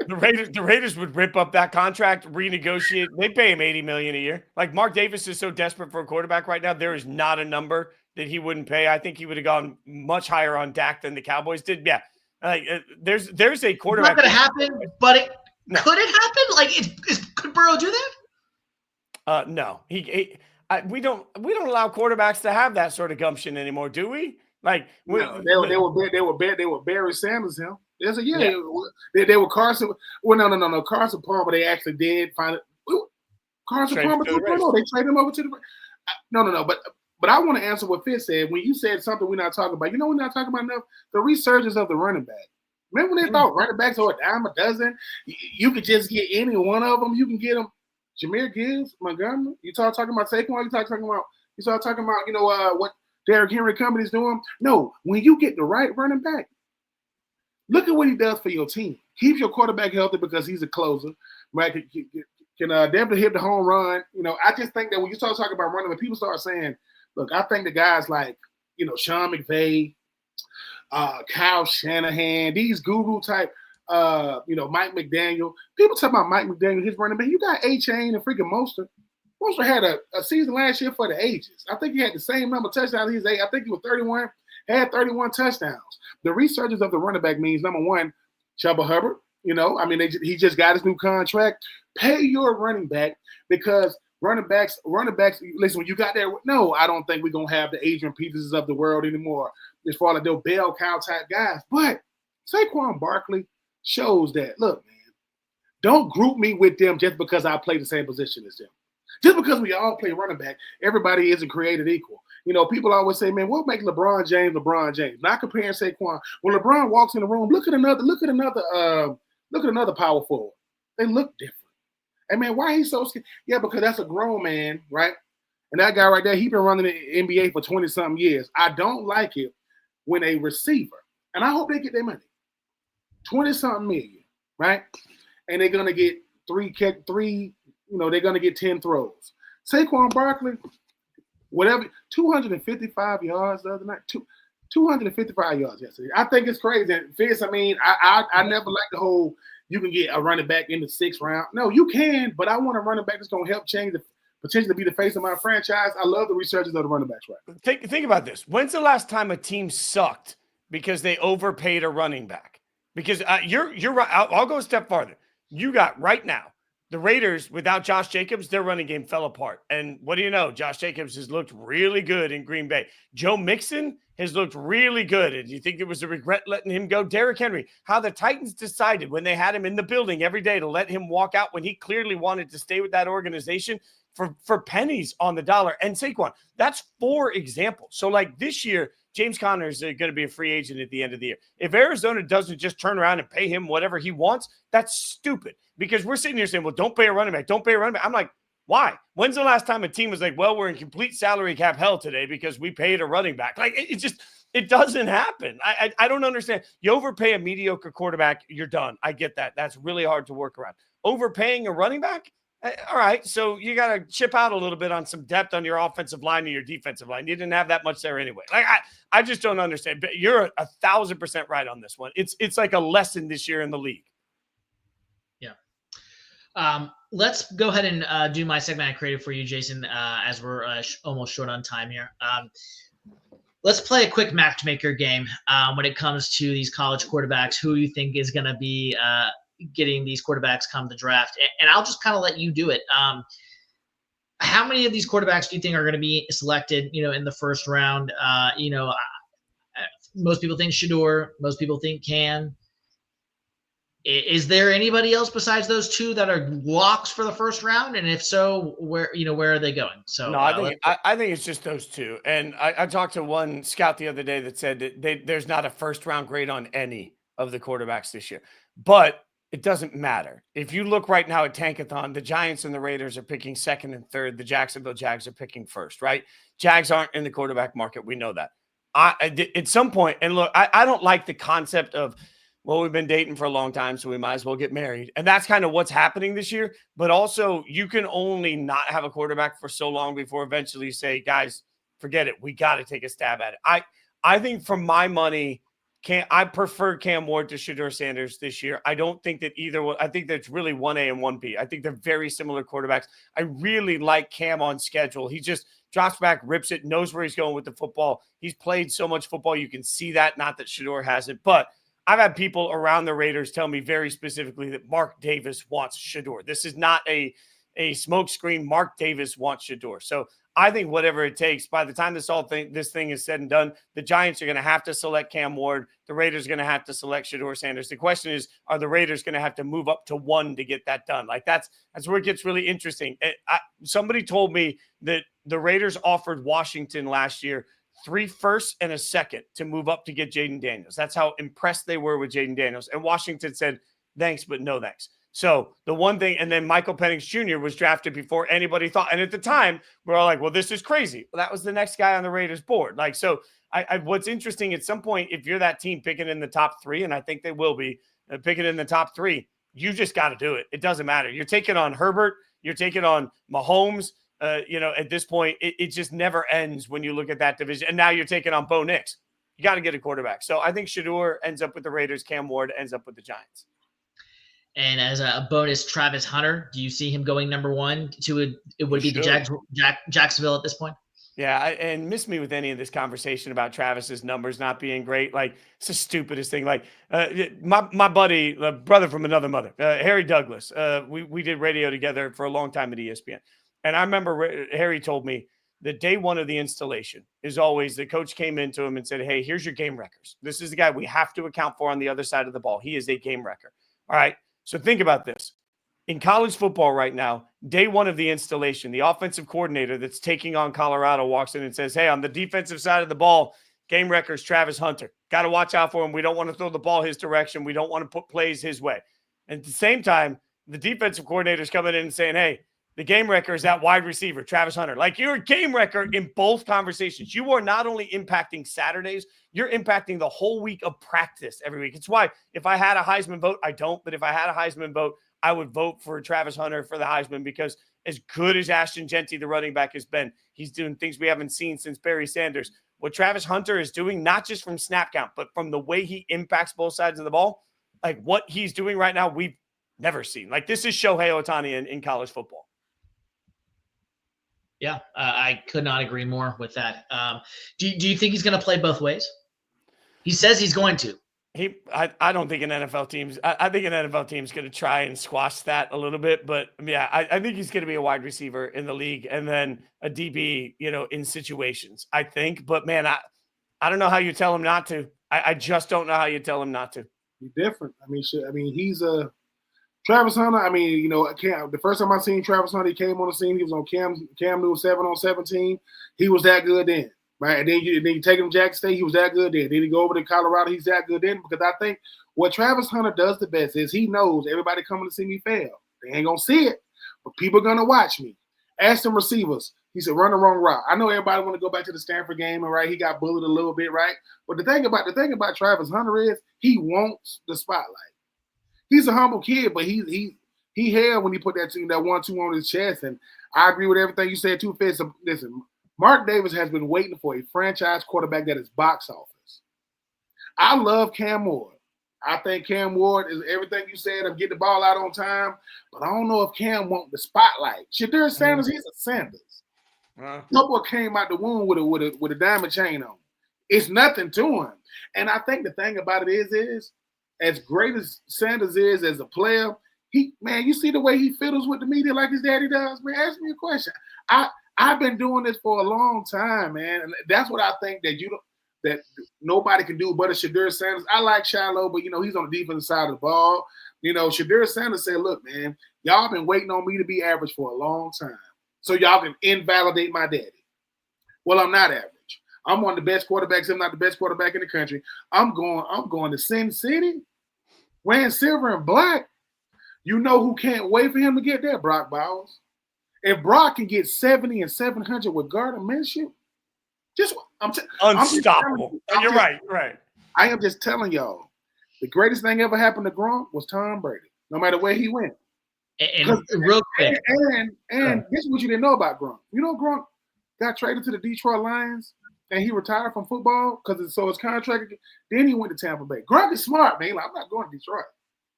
The Raiders would rip up that contract, renegotiate. They pay him $80 million a year. Like Mark Davis is so desperate for a quarterback right now. There is not a number that he wouldn't pay. I think he would have gone much higher on Dak than the Cowboys did. Yeah, there's a quarterback. It's not going to happen, but could it happen? Like, could Burrow do that? No, we don't allow quarterbacks to have that sort of gumption anymore, do we? Like, no, they were Barry Sanders him. There's they were Carson. Well, no. Carson Palmer. They actually did find it. Carson Palmer. No, they traded him over to the. No. But I want to answer what Fitz said when you said something we're not talking about. You know, we're not talking about enough the resurgence of the running back. Remember when they thought running backs are a dime a dozen? You could just get any one of them. You can get them. Jahmyr Gibbs, Montgomery. You start talking about Saquon. You start talking about what Derrick Henry Company's doing. No, when you get the right running back, look at what he does for your team. Keeps your quarterback healthy because he's a closer, right? Can definitely hit the home run. You know, I just think that when you start talking about running, when people start saying, look, I think the guys like, Sean McVay, Kyle Shanahan, these guru type, Mike McDaniel. People talk about Mike McDaniel, his running back. You got A-Chain and freaking Mostert. Mostert had a season last year for the ages. I think he had the same number of touchdowns. I think he was 31, had 31 touchdowns. The resurgence of the running back means, number one, Chuba Hubbard. He just got his new contract. Pay your running back because running backs, listen, when you got there, no, I don't think we're going to have the Adrian Petersons of the world anymore as far as those bell cow type guys. But Saquon Barkley shows that, look, man, don't group me with them just because I play the same position as them. Just because we all play running back, everybody isn't created equal. People always say, man, what makes LeBron James? Not comparing Saquon. When LeBron walks in the room, look at another power forward. They look different. And man, why he's so scared? Yeah, because that's a grown man, right? And that guy right there, he's been running the NBA for 20-something years. I don't like it when a receiver, and I hope they get their money, 20-something million, right? And they're gonna get three, they're gonna get 10 throws. Saquon Barkley, whatever, 255 yards the other night. 255 yards yesterday. I think it's crazy. And Fitz, I never liked the whole you can get a running back in the 6th round. No, you can, but I want a running back that's going to help change potentially be the face of my franchise. I love the resurgence of the running backs right. Think about this. When's the last time a team sucked because they overpaid a running back? Because you're right. I'll go a step farther. You got right now the Raiders without Josh Jacobs, their running game fell apart. And what do you know? Josh Jacobs has looked really good in Green Bay. Joe Mixon has looked really good. And you think it was a regret letting him go? Derrick Henry, how the Titans decided when they had him in the building every day to let him walk out when he clearly wanted to stay with that organization for pennies on the dollar. And Saquon, that's 4 examples. So like this year, James Conner is going to be a free agent at the end of the year. If Arizona doesn't just turn around and pay him whatever he wants, that's stupid. Because we're sitting here saying, well, don't pay a running back. Don't pay a running back. I'm like, why? When's the last time a team was like, well, we're in complete salary cap hell today because we paid a running back? Like, it doesn't happen. I don't understand. You overpay a mediocre quarterback, you're done. I get that. That's really hard to work around. Overpaying a running back? All right, so you got to chip out a little bit on some depth on your offensive line and your defensive line. You didn't have that much there anyway. Like I just don't understand. But you're 1,000% right on this one. It's like a lesson this year in the league. Yeah. Let's go ahead and do my segment I created for you, Jason, as we're almost short on time here. Let's play a quick matchmaker game when it comes to these college quarterbacks. Who you think is going to be getting these quarterbacks come the draft? And I'll just kind of let you do it. How many of these quarterbacks do you think are going to be selected, in the first round? Most people think Shador. Most people think Cam. Is there anybody else besides those 2 that are locks for the first round? And if so, where are they going? So no, I think it's just those 2. And I talked to one scout the other day that said that there's not a first round grade on any of the quarterbacks this year. But it doesn't matter. If you look right now at Tankathon, the Giants and the Raiders are picking 2nd and 3rd. The Jacksonville Jags are picking 1st, right? Jags aren't in the quarterback market. We know that. at some point, and look, I don't like the concept of, well, we've been dating for a long time, so we might as well get married. And that's kind of what's happening this year. But also, you can only not have a quarterback for so long before eventually you say, guys, forget it. We got to take a stab at it. I think for my money, I prefer Cam Ward to Shedeur Sanders this year. I don't think that either one. I think that's really 1A and 1B. I think they're very similar quarterbacks. I really like Cam on schedule. He just drops back, rips it, knows where he's going with the football. He's played so much football. You can see that. Not that Shedeur hasn't, but I've had people around the Raiders tell me very specifically that Mark Davis wants Shedeur. This is not a smokescreen. Mark Davis wants Shedeur. So I think whatever it takes, by the time this thing is said and done, the Giants are going to have to select Cam Ward. The Raiders are going to have to select Shedeur Sanders. The question is, are the Raiders going to have to move up to 1 to get that done? Like that's where it gets really interesting. Somebody told me that the Raiders offered Washington last year 3 firsts and a second to move up to get Jaden Daniels. That's how impressed they were with Jaden Daniels. And Washington said, thanks, but no thanks. So the one thing, and then Michael Penix Jr. was drafted before anybody thought. And at the time, we're all like, well, this is crazy. Well, that was the next guy on the Raiders board. Like, so what's interesting at some point, if you're that team picking in the top 3, and I think they will be picking in the top 3, you just got to do it. It doesn't matter. You're taking on Herbert. You're taking on Mahomes. At this point, it just never ends when you look at that division. And now you're taking on Bo Nix. You got to get a quarterback. So I think Shedeur ends up with the Raiders. Cam Ward ends up with the Giants. And as a bonus, Travis Hunter, do you see him going number 1 to it would be the Jacksonville at this point? Yeah, and miss me with any of this conversation about Travis's numbers not being great. Like, it's the stupidest thing. Like, my buddy, brother from another mother, Harry Douglas, we did radio together for a long time at ESPN. And I remember Harry told me the day 1 of the installation is always the coach came into him and said, hey, here's your game wreckers. This is the guy we have to account for on the other side of the ball. He is a game wrecker. All right. So think about this. In college football right now, day 1 of the installation, the offensive coordinator that's taking on Colorado walks in and says, hey, on the defensive side of the ball, game wreckers, Travis Hunter. Got to watch out for him. We don't want to throw the ball his direction. We don't want to put plays his way. And at the same time, the defensive coordinator's coming in and saying, hey, the game wrecker is that wide receiver, Travis Hunter. Like, you're a game wrecker in both conversations. You are not only impacting Saturdays, you're impacting the whole week of practice every week. It's why if I had a Heisman vote, I don't, but if I had a Heisman vote, I would vote for Travis Hunter for the Heisman, because as good as Ashton Genty, the running back, has been, he's doing things we haven't seen since Barry Sanders. What Travis Hunter is doing, not just from snap count, but from the way he impacts both sides of the ball, like what he's doing right now, we've never seen. Like, this is Shohei Ohtani in college football. Yeah, I could not agree more with that. Do you think he's going to play both ways? He says he's going to. I don't think an NFL team's. I think an NFL team's going to try and squash that a little bit, but yeah, I think he's going to be a wide receiver in the league and then a DB, in situations. I think, but man, I don't know how you tell him not to. I just don't know how you tell him not to. He's different. He's a. Travis Hunter, the first time I seen Travis Hunter, he came on the scene. He was on Cam Newton 7 on 17. He was that good then, right? And then you take him to Jackson State, he was that good then. Then he go over to Colorado, he's that good then. Because I think what Travis Hunter does the best is he knows everybody coming to see me fail. They ain't gonna see it, but people are gonna watch me. Ask them receivers. He said, run the wrong route. I know everybody want to go back to the Stanford game, and right, he got bullied a little bit, right? But the thing about Travis Hunter is he wants the spotlight. He's a humble kid, but he held when he put that 1-2 on his chest. And I agree with everything you said too, Fitz. Listen, Mark Davis has been waiting for a franchise quarterback that is box office. I love Cam Ward. I think Cam Ward is everything you said of get the ball out on time, but I don't know if Cam wants the spotlight. Shedeur Sanders, he's a Sanders. Couple came out the womb with a diamond chain on. It's nothing to him. And I think the thing about it is as great as Sanders is as a player, you see the way he fiddles with the media like his daddy does, man. Ask me a question. I've been doing this for a long time, man, and that's what I think that nobody can do but a Shedeur Sanders. I like Shiloh, but he's on the defensive side of the ball. Shedeur Sanders said, "Look, man, y'all been waiting on me to be average for a long time, so y'all can invalidate my daddy." Well, I'm not average. I'm one of the best quarterbacks, if not the best quarterback in the country. I'm going to Sin City, wearing silver and black. You know who can't wait for him to get there? Brock Bowers. If Brock can get 70 and 700 with Gardner Minshew, just Unstoppable. You're right. I am just telling y'all, the greatest thing ever happened to Gronk was Tom Brady. No matter where he went. And real quick, and this is what you didn't know about Gronk. You know, Gronk got traded to the Detroit Lions and he retired from football because his contract. Then he went to Tampa Bay. Gronk is smart, man. Like, I'm not going to Detroit.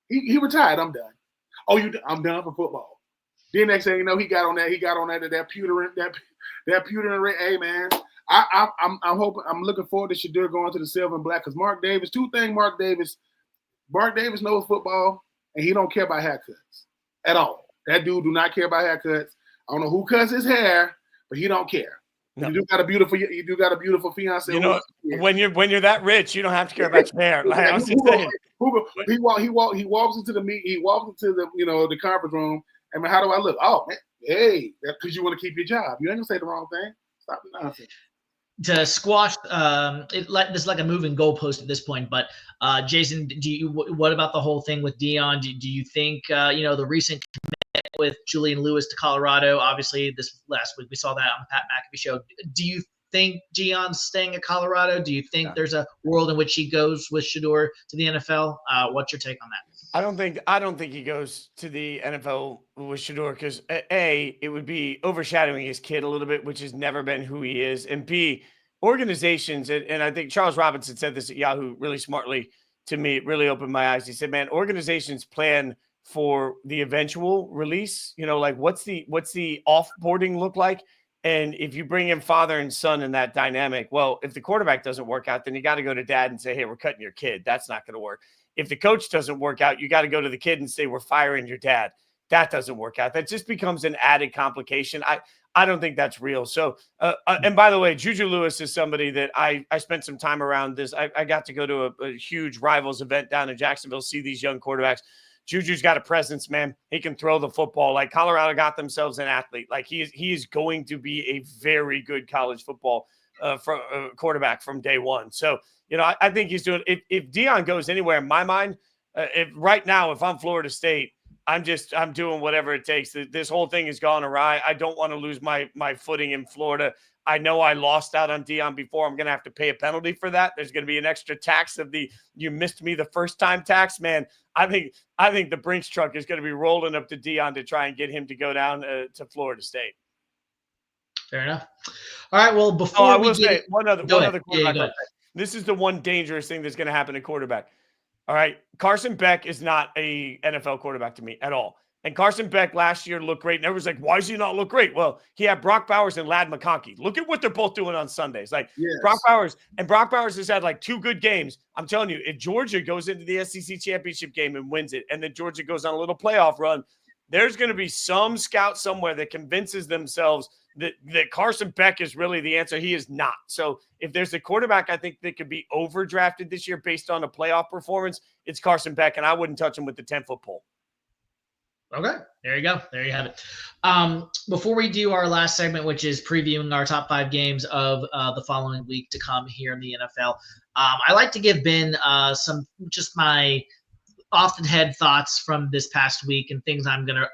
He retired. I'm done. Oh, I'm done for football. Then next thing you know, he got on that pewter. Hey, man, I'm hoping. I'm looking forward to Shadur going to the silver and black because Mark Davis. Two things. Mark Davis knows football and he don't care about haircuts at all. That dude do not care about haircuts. I don't know who cuts his hair, but he don't care. No. You do got a beautiful fiance. You know, when you're that rich, you don't have to care about your hair. Like, I was just saying. He walks into the conference room. I mean, how do I look? Oh man, hey, that's because you want to keep your job. You ain't gonna say the wrong thing. Stop the nonsense. To squash this is like a moving goalpost at this point, but Jason, what about the whole thing with Deion? Do you think the recent commitment with Julian Lewis to Colorado? Obviously, this last week we saw that on the Pat McAfee show. Do you think Deion's staying at Colorado? Do you think there's a world in which he goes with Shedeur to the NFL? What's your take on that? I don't think he goes to the NFL with Shedeur because A, it would be overshadowing his kid a little bit, which has never been who he is, and B, organizations, and I think Charles Robinson said this at Yahoo really smartly to me. It really opened my eyes. He said, man, organizations plan for the eventual release. Like what's the offboarding look like? And if you bring in father and son in that dynamic, well, if the quarterback doesn't work out, then you got to go to dad and say, hey, we're cutting your kid. That's not going to work. If the coach doesn't work out, you got to go to the kid and say, we're firing your dad. That doesn't work out. That just becomes an added complication. I don't think that's real. So, and by the way, Juju Lewis is somebody that I spent some time around this. I got to go to a huge Rivals event down in Jacksonville, see these young quarterbacks. Juju's got a presence, man. He can throw the football. Like Colorado got themselves an athlete. Like he is going to be a very good college football quarterback from day one. So, I think he's doing. If Deion goes anywhere in my mind, right now, if I'm Florida State, I'm doing whatever it takes. This whole thing has gone awry. I don't want to lose my footing in Florida. I know I lost out on Deion before. I'm going to have to pay a penalty for that. There's going to be an extra tax of you missed me the first time tax, man. I think the Brinks truck is going to be rolling up to Deion to try and get him to go down to Florida State. Fair enough. All right. Well, before I will say one other quarterback. Yeah, this is the one dangerous thing that's going to happen to quarterback. All right. Carson Beck is not a NFL quarterback to me at all. And Carson Beck last year looked great. And everyone's like, why does he not look great? Well, he had Brock Bowers and Ladd McConkey. Look at what they're both doing on Sundays. Like Brock Bowers has had like 2 good games. I'm telling you, if Georgia goes into the SEC championship game and wins it, and then Georgia goes on a little playoff run, there's going to be some scout somewhere that convinces themselves that Carson Beck is really the answer. He is not. So if there's a quarterback I think that could be overdrafted this year based on a playoff performance, it's Carson Beck, and I wouldn't touch him with the 10-foot pole. Okay, there you go. There you have it. Before we do our last segment, which is previewing our top 5 games of the following week to come here in the NFL, I like to give Ben some just my off the head thoughts from this past week and things I'm gonna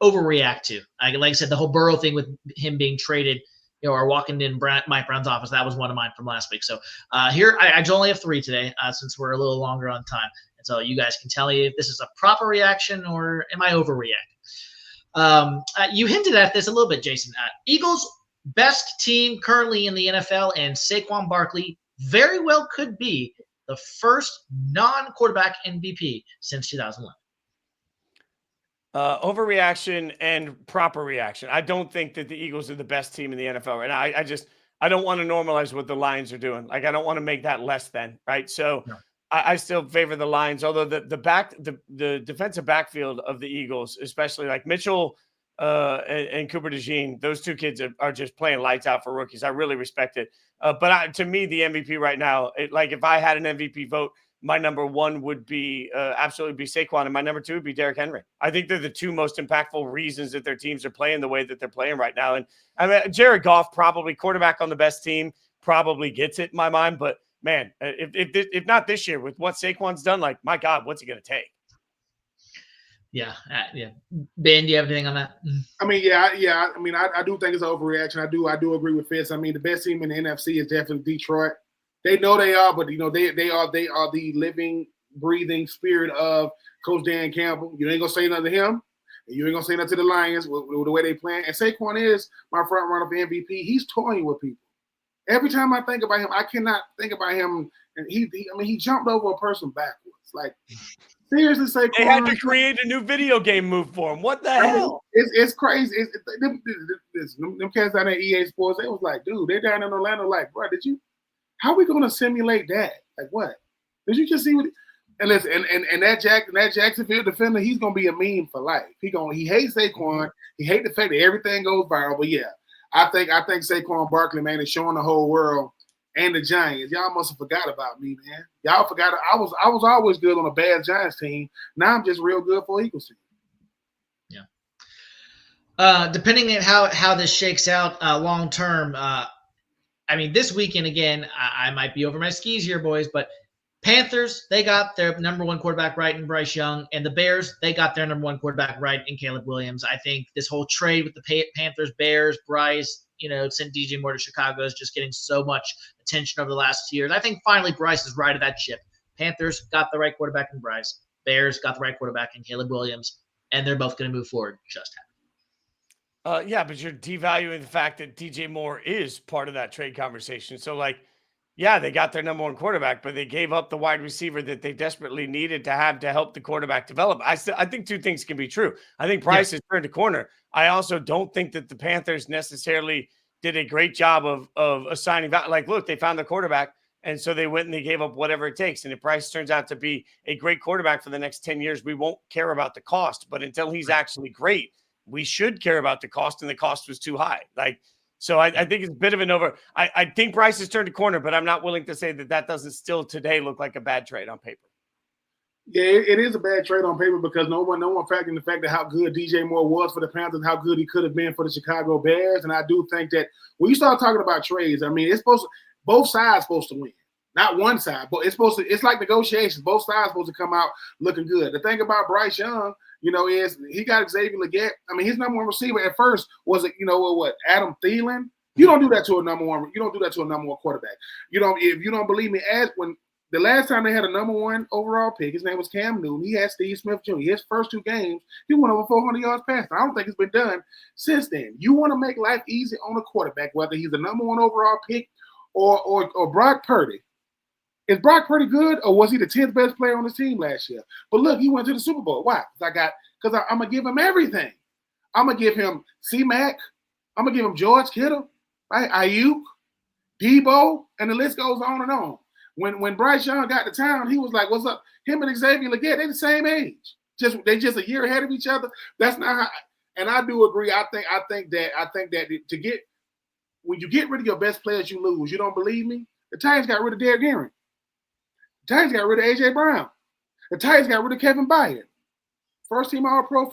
overreact to. Like I said, the whole Burrow thing with him being traded, or walking in Mike Brown's office, that was one of mine from last week. So here I only have 3 today since we're a little longer on time. So you guys can tell me if this is a proper reaction or am I overreacting. You hinted at this a little bit, Jason. Eagles, best team currently in the NFL, and Saquon Barkley very well could be the first non-quarterback MVP since 2011. Overreaction and proper reaction. I don't think that the Eagles are the best team in the NFL right now. I don't want to normalize what the Lions are doing. Like, I don't want to make that less than, right? So no. I still favor the Lions, although the defensive backfield of the Eagles, especially like Mitchell and Cooper DeJean, those 2 kids are just playing lights out for rookies. I really respect it. But to me, the MVP right now, if I had an MVP vote, my number 1 would be absolutely be Saquon, and my number 2 would be Derrick Henry. I think they're the 2 most impactful reasons that their teams are playing the way that they're playing right now. And I mean, Jared Goff, probably quarterback on the best team, probably gets it in my mind, but man, if not this year with what Saquon's done, like, my God, what's he going to take? Yeah. Ben, do you have anything on that? I mean, yeah. I mean, I do think it's an overreaction. I do agree with Fitz. I mean, the best team in the NFC is definitely Detroit. They know they are, but they are the living, breathing spirit of Coach Dan Campbell. You ain't gonna say nothing to him, and you ain't gonna say nothing to the Lions with the way they play. And Saquon is my front runner for MVP. He's toying with people. Every time I think about him, I cannot think about him. And he jumped over a person backwards. Like, seriously, Saquon. They had to create a new video game move for him. What the hell? It's crazy. Them cats down at EA Sports, they was like, dude, they're down in Orlando. Like, bro, how are we going to simulate that? Like, what? Did you just see what? And listen, and that Jacksonville defender, he's going to be a meme for life. He hates Saquon. He hates the fact that everything goes viral. But yeah, I think Saquon Barkley, man, is showing the whole world and the Giants. Y'all must have forgot about me, man. Y'all forgot. I was always good on a bad Giants team. Now I'm just real good for Eagles team. Yeah. Depending on how this shakes out long term, I mean, this weekend again, I might be over my skis here, boys, but Panthers, they got their number one quarterback right in Bryce Young, and the Bears, they got their number one quarterback right in Caleb Williams. I think this whole trade with the Panthers, Bears, Bryce, sent DJ Moore to Chicago is just getting so much attention over the last 2 years. I think finally Bryce is right of that ship. Panthers got the right quarterback in Bryce. Bears got the right quarterback in Caleb Williams, and they're both going to move forward just happen. Yeah, but you're devaluing the fact that DJ Moore is part of that trade conversation. So, yeah, they got their number one quarterback, but they gave up the wide receiver that they desperately needed to help the quarterback develop. I think two things can be true. I think Bryce has turned a corner. I also don't think that the Panthers necessarily did a great job of assigning that. Like, look, they found the quarterback, and so they went and they gave up whatever it takes. And if Bryce turns out to be a great quarterback for the next 10 years, we won't care about the cost. But until he's actually great, we should care about the cost, and the cost was too high. So I think it's a bit of an over. I think Bryce has turned a corner, but I'm not willing to say that doesn't still today look like a bad trade on paper. Yeah, it is a bad trade on paper because no one factored the fact that how good DJ Moore was for the Panthers, how good he could have been for the Chicago Bears. And I do think that when you start talking about trades, I mean, both sides supposed to win. Not one side, but it's like negotiations. Both sides supposed to come out looking good. The thing about Bryce Young, is he got Xavier Legette. I mean, his number one receiver at first was Adam Thielen. You don't do that to a number one. You don't do that to a number one quarterback. If you don't believe me, when the last time they had a number one overall pick, his name was Cam Newton. He had Steve Smith Jr. His first 2 games, he went over 400 yards passing. I don't think it's been done since then. You want to make life easy on a quarterback, whether he's the number one overall pick or Brock Purdy. Is Brock Purdy good, or was he the 10th best player on the team last year? But look, he went to the Super Bowl. Why? Because I'm going to give him everything. I'm going to give him C-Mac. I'm going to give him George Kittle, right? Ayuk, Debo, and the list goes on and on. When Bryce Young got to town, he was like, what's up? Him and Xavier Legette, they're the same age. They're just a year ahead of each other. That's not how – and I do agree. I think that when you get rid of your best players, you lose. You don't believe me? The Titans got rid of Derrick Henry. The Titans got rid of A.J. Brown. The Titans got rid of Kevin Byard. First team All-Pro,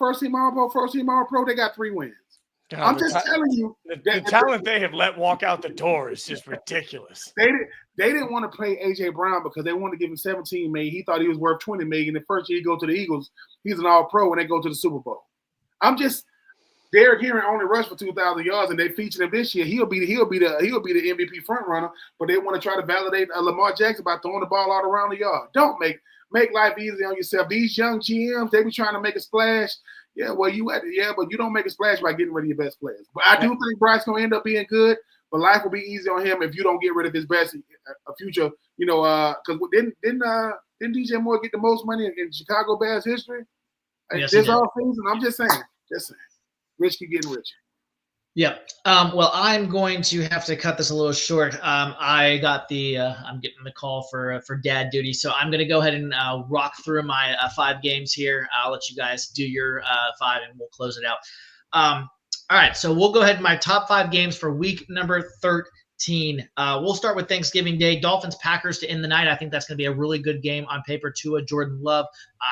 they got 3 wins. God, I'm just telling you. The talent they have let walk out the door is just ridiculous. They didn't want to pay A.J. Brown because they wanted to give him $17 million. He thought he was worth $20 million. The first year he go to the Eagles, he's an All-Pro, and they go to the Super Bowl. Derrick Henry only rushed for 2,000 yards, and they featured him this year. He'll be the MVP front runner, but they want to try to validate Lamar Jackson by throwing the ball out around the yard. Don't make life easy on yourself. These young GMs, they be trying to make a splash. Yeah, well, but you don't make a splash by getting rid of your best players. But I do think Bryce gonna end up being good, but life will be easy on him if you don't get rid of his best future. Because didn't DJ Moore get the most money in Chicago Bears history? Yes, this all season. I'm just saying. Rich keep getting richer. Yeah. Well, I'm going to have to cut this a little short. I'm getting the call for dad duty, so I'm going to go ahead and rock through my 5 games here. I'll let you guys do your 5, and we'll close it out. All right. So we'll go ahead and my top 5 games for week number 13. We'll start with Thanksgiving Day. Dolphins-Packers to end the night. I think that's going to be a really good game on paper. Tua, Jordan Love.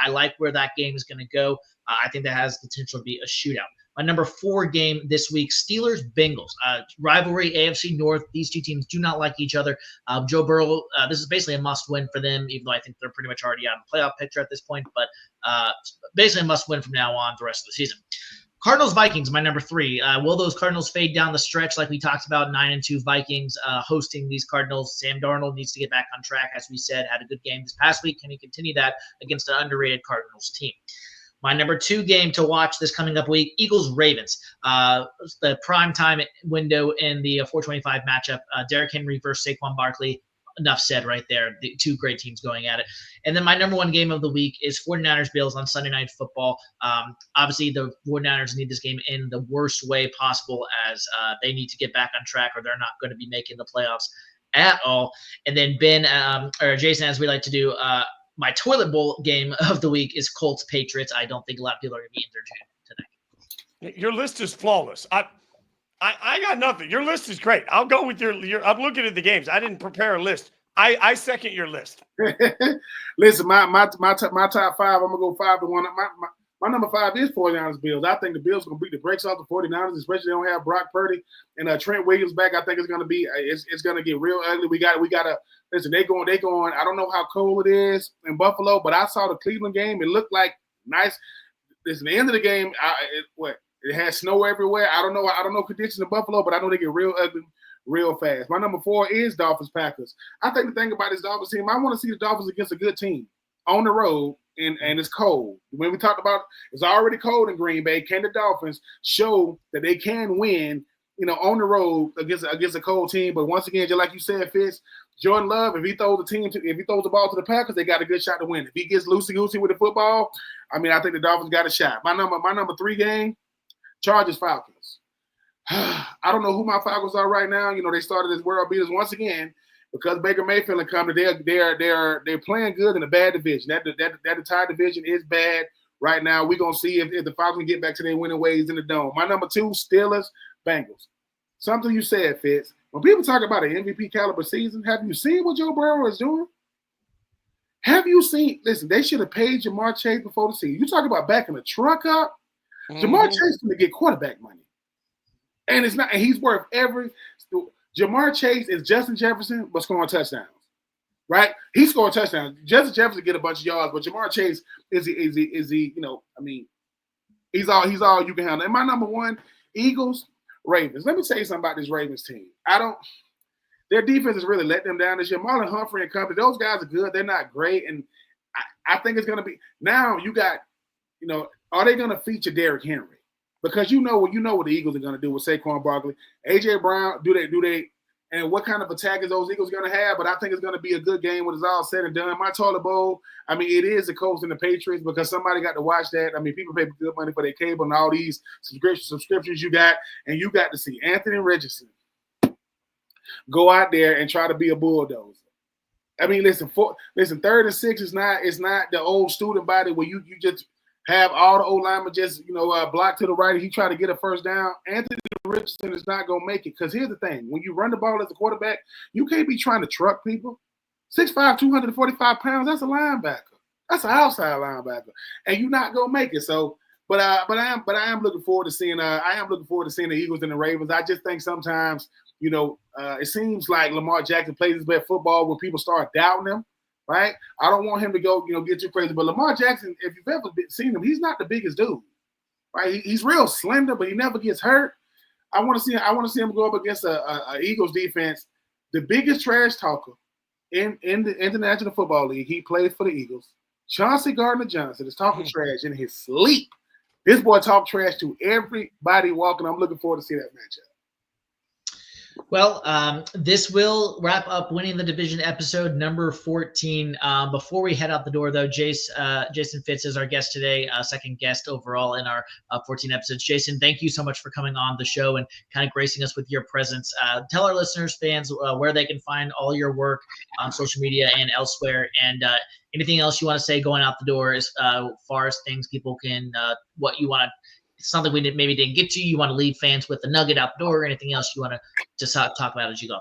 I like where that game is going to go. I think that has potential to be a shootout. My number 4 game this week, Steelers-Bengals. Rivalry, AFC North. These two teams do not like each other. Joe Burrow, this is basically a must-win for them, even though I think they're pretty much already out of the playoff picture at this point. But basically a must-win from now on the rest of the season. Cardinals-Vikings, my number 3. Will those Cardinals fade down the stretch like we talked about? 9-2 Vikings hosting these Cardinals. Sam Darnold needs to get back on track, as we said, had a good game this past week. Can he continue that against an underrated Cardinals team? My number 2 game to watch this coming up week, Eagles-Ravens. The primetime window in the 425 matchup, Derrick Henry versus Saquon Barkley. Enough said right there. The two great teams going at it. And then my number 1 game of the week is 49ers-Bills on Sunday Night Football. Obviously, the 49ers need this game in the worst way possible, as they need to get back on track or they're not going to be making the playoffs at all. And then Jason, as we like to do, my toilet bowl game of the week is Colts-Patriots. I don't think a lot of people are going to be entertained today. Your list is flawless. I got nothing. Your list is great. I'll go with your I'm looking at the games. I didn't prepare a list. I second your list. Listen, my top 5, I'm gonna go 5-1. My number 5 is 49ers Bills. I think the Bills are gonna beat the brakes off the 49ers, especially they don't have Brock Purdy and Trent Williams back. I think it's gonna be it's gonna get real ugly. We gotta listen, they going. I don't know how cold it is in Buffalo, but I saw the Cleveland game. It looked like nice. Listen, the end of the game, it had snow everywhere. I don't know conditions in Buffalo, but I know they get real ugly real fast. My number 4 is Dolphins-Packers. I think the thing about this Dolphins team, I want to see the Dolphins against a good team on the road, and it's cold. When we talked about it's already cold in Green Bay, can the Dolphins show that they can win, on the road against a cold team? But once again, just like you said, Fitz, Jordan Love, if he throws the ball to the Packers, they got a good shot to win. If he gets loosey-goosey with the football, I think the Dolphins got a shot. My number 3 game, Chargers-Falcons. I don't know who my Falcons are right now. They started as world beaters once again because Baker Mayfield and company. They're playing good in a bad division. That entire division is bad right now. We're gonna see if the Falcons get back to their winning ways in the dome. My number 2, Steelers-Bengals. Something you said, Fitz. When people talk about an MVP caliber season, have you seen what Joe Burrow is doing? Have you seen? Listen, they should have paid Jamar Chase before the season. You talk about backing the truck up. Jamar Chase is going to get quarterback money. And it's not, and he's worth Jamar Chase is Justin Jefferson, but scoring touchdowns. Right? He's scoring touchdowns. Justin Jefferson get a bunch of yards, but Jamar Chase is he, he's all you can handle. And my number 1, Eagles-Ravens. Let me tell you something about this Ravens team. Their defense has really let them down this year. Marlon Humphrey and company, those guys are good. They're not great. And I think it's going to be – now you got, are they going to feature Derrick Henry? Because you know what the Eagles are going to do with Saquon Barkley. A.J. Brown, do they – and what kind of attack is those Eagles going to have? But I think it's going to be a good game when it's all said and done. My toilet bowl, it is the Colts and the Patriots because somebody got to watch that. People pay good money for their cable and all these subscriptions you got, and you got to see Anthony Richardson go out there and try to be a bulldozer. Listen, 3rd and 6 is not the old student body where you just have all the old linemen just block to the right and he try to get a first down. Anthony Richardson is not gonna make it because here's the thing: when you run the ball as a quarterback, you can't be trying to truck people. 6'5", 245 pounds. That's a linebacker. That's an outside linebacker, and you're not gonna make it. So, but I am looking forward to seeing the Eagles and the Ravens. I just think sometimes. It seems like Lamar Jackson plays his best football when people start doubting him, right? I don't want him to go, get too crazy. But Lamar Jackson, if you've ever seen him, he's not the biggest dude, right? He's real slender, but he never gets hurt. I want to see him go up against a Eagles defense, the biggest trash talker in the International Football League. He plays for the Eagles. Chauncey Gardner-Johnson is talking trash in his sleep. This boy talk trash to everybody walking. I'm looking forward to see that matchup. Well, this will wrap up Winning the Division episode number 14. Before we head out the door, though, Jason Fitz is our guest today, second guest overall in our 14 episodes. Jason, thank you so much for coming on the show and kind of gracing us with your presence. Tell our listeners, fans, where they can find all your work on social media and elsewhere, and anything else you want to say going out the door as far as things people can, what you want to. Something we maybe didn't get to. You want to leave fans with a nugget out the door, or anything else you want to just talk about as you go?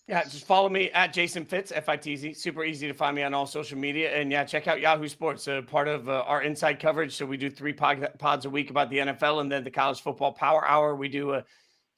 Yeah, just follow me at Jason Fitz, Fitz. Super easy to find me on all social media. And yeah, check out Yahoo Sports, part of our inside coverage. So we do 3 pods a week about the NFL, and then the college football power hour. We do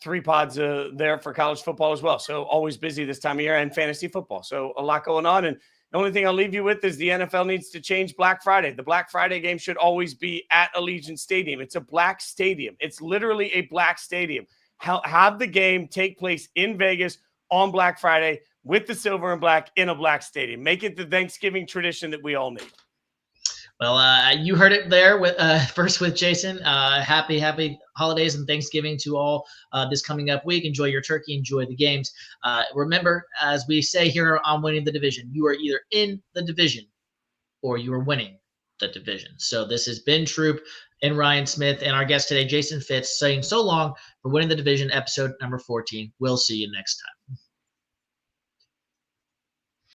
3 pods there for college football as well. So always busy this time of year, and fantasy football. So a lot going on. And the only thing I'll leave you with is the NFL needs to change Black Friday. The Black Friday game should always be at Allegiant Stadium. It's a black stadium. It's literally a black stadium. Have the game take place in Vegas on Black Friday with the silver and black in a black stadium. Make it the Thanksgiving tradition that we all need. Well, you heard it there with first with Jason. Happy holidays and Thanksgiving to all this coming up week. Enjoy your turkey. Enjoy the games. Remember, as we say here on Winning the Division, you are either in the division or you are winning the division. So this has been Troop and Ryan Smith and our guest today, Jason Fitz, saying so long for Winning the Division, episode number 14. We'll see you next time.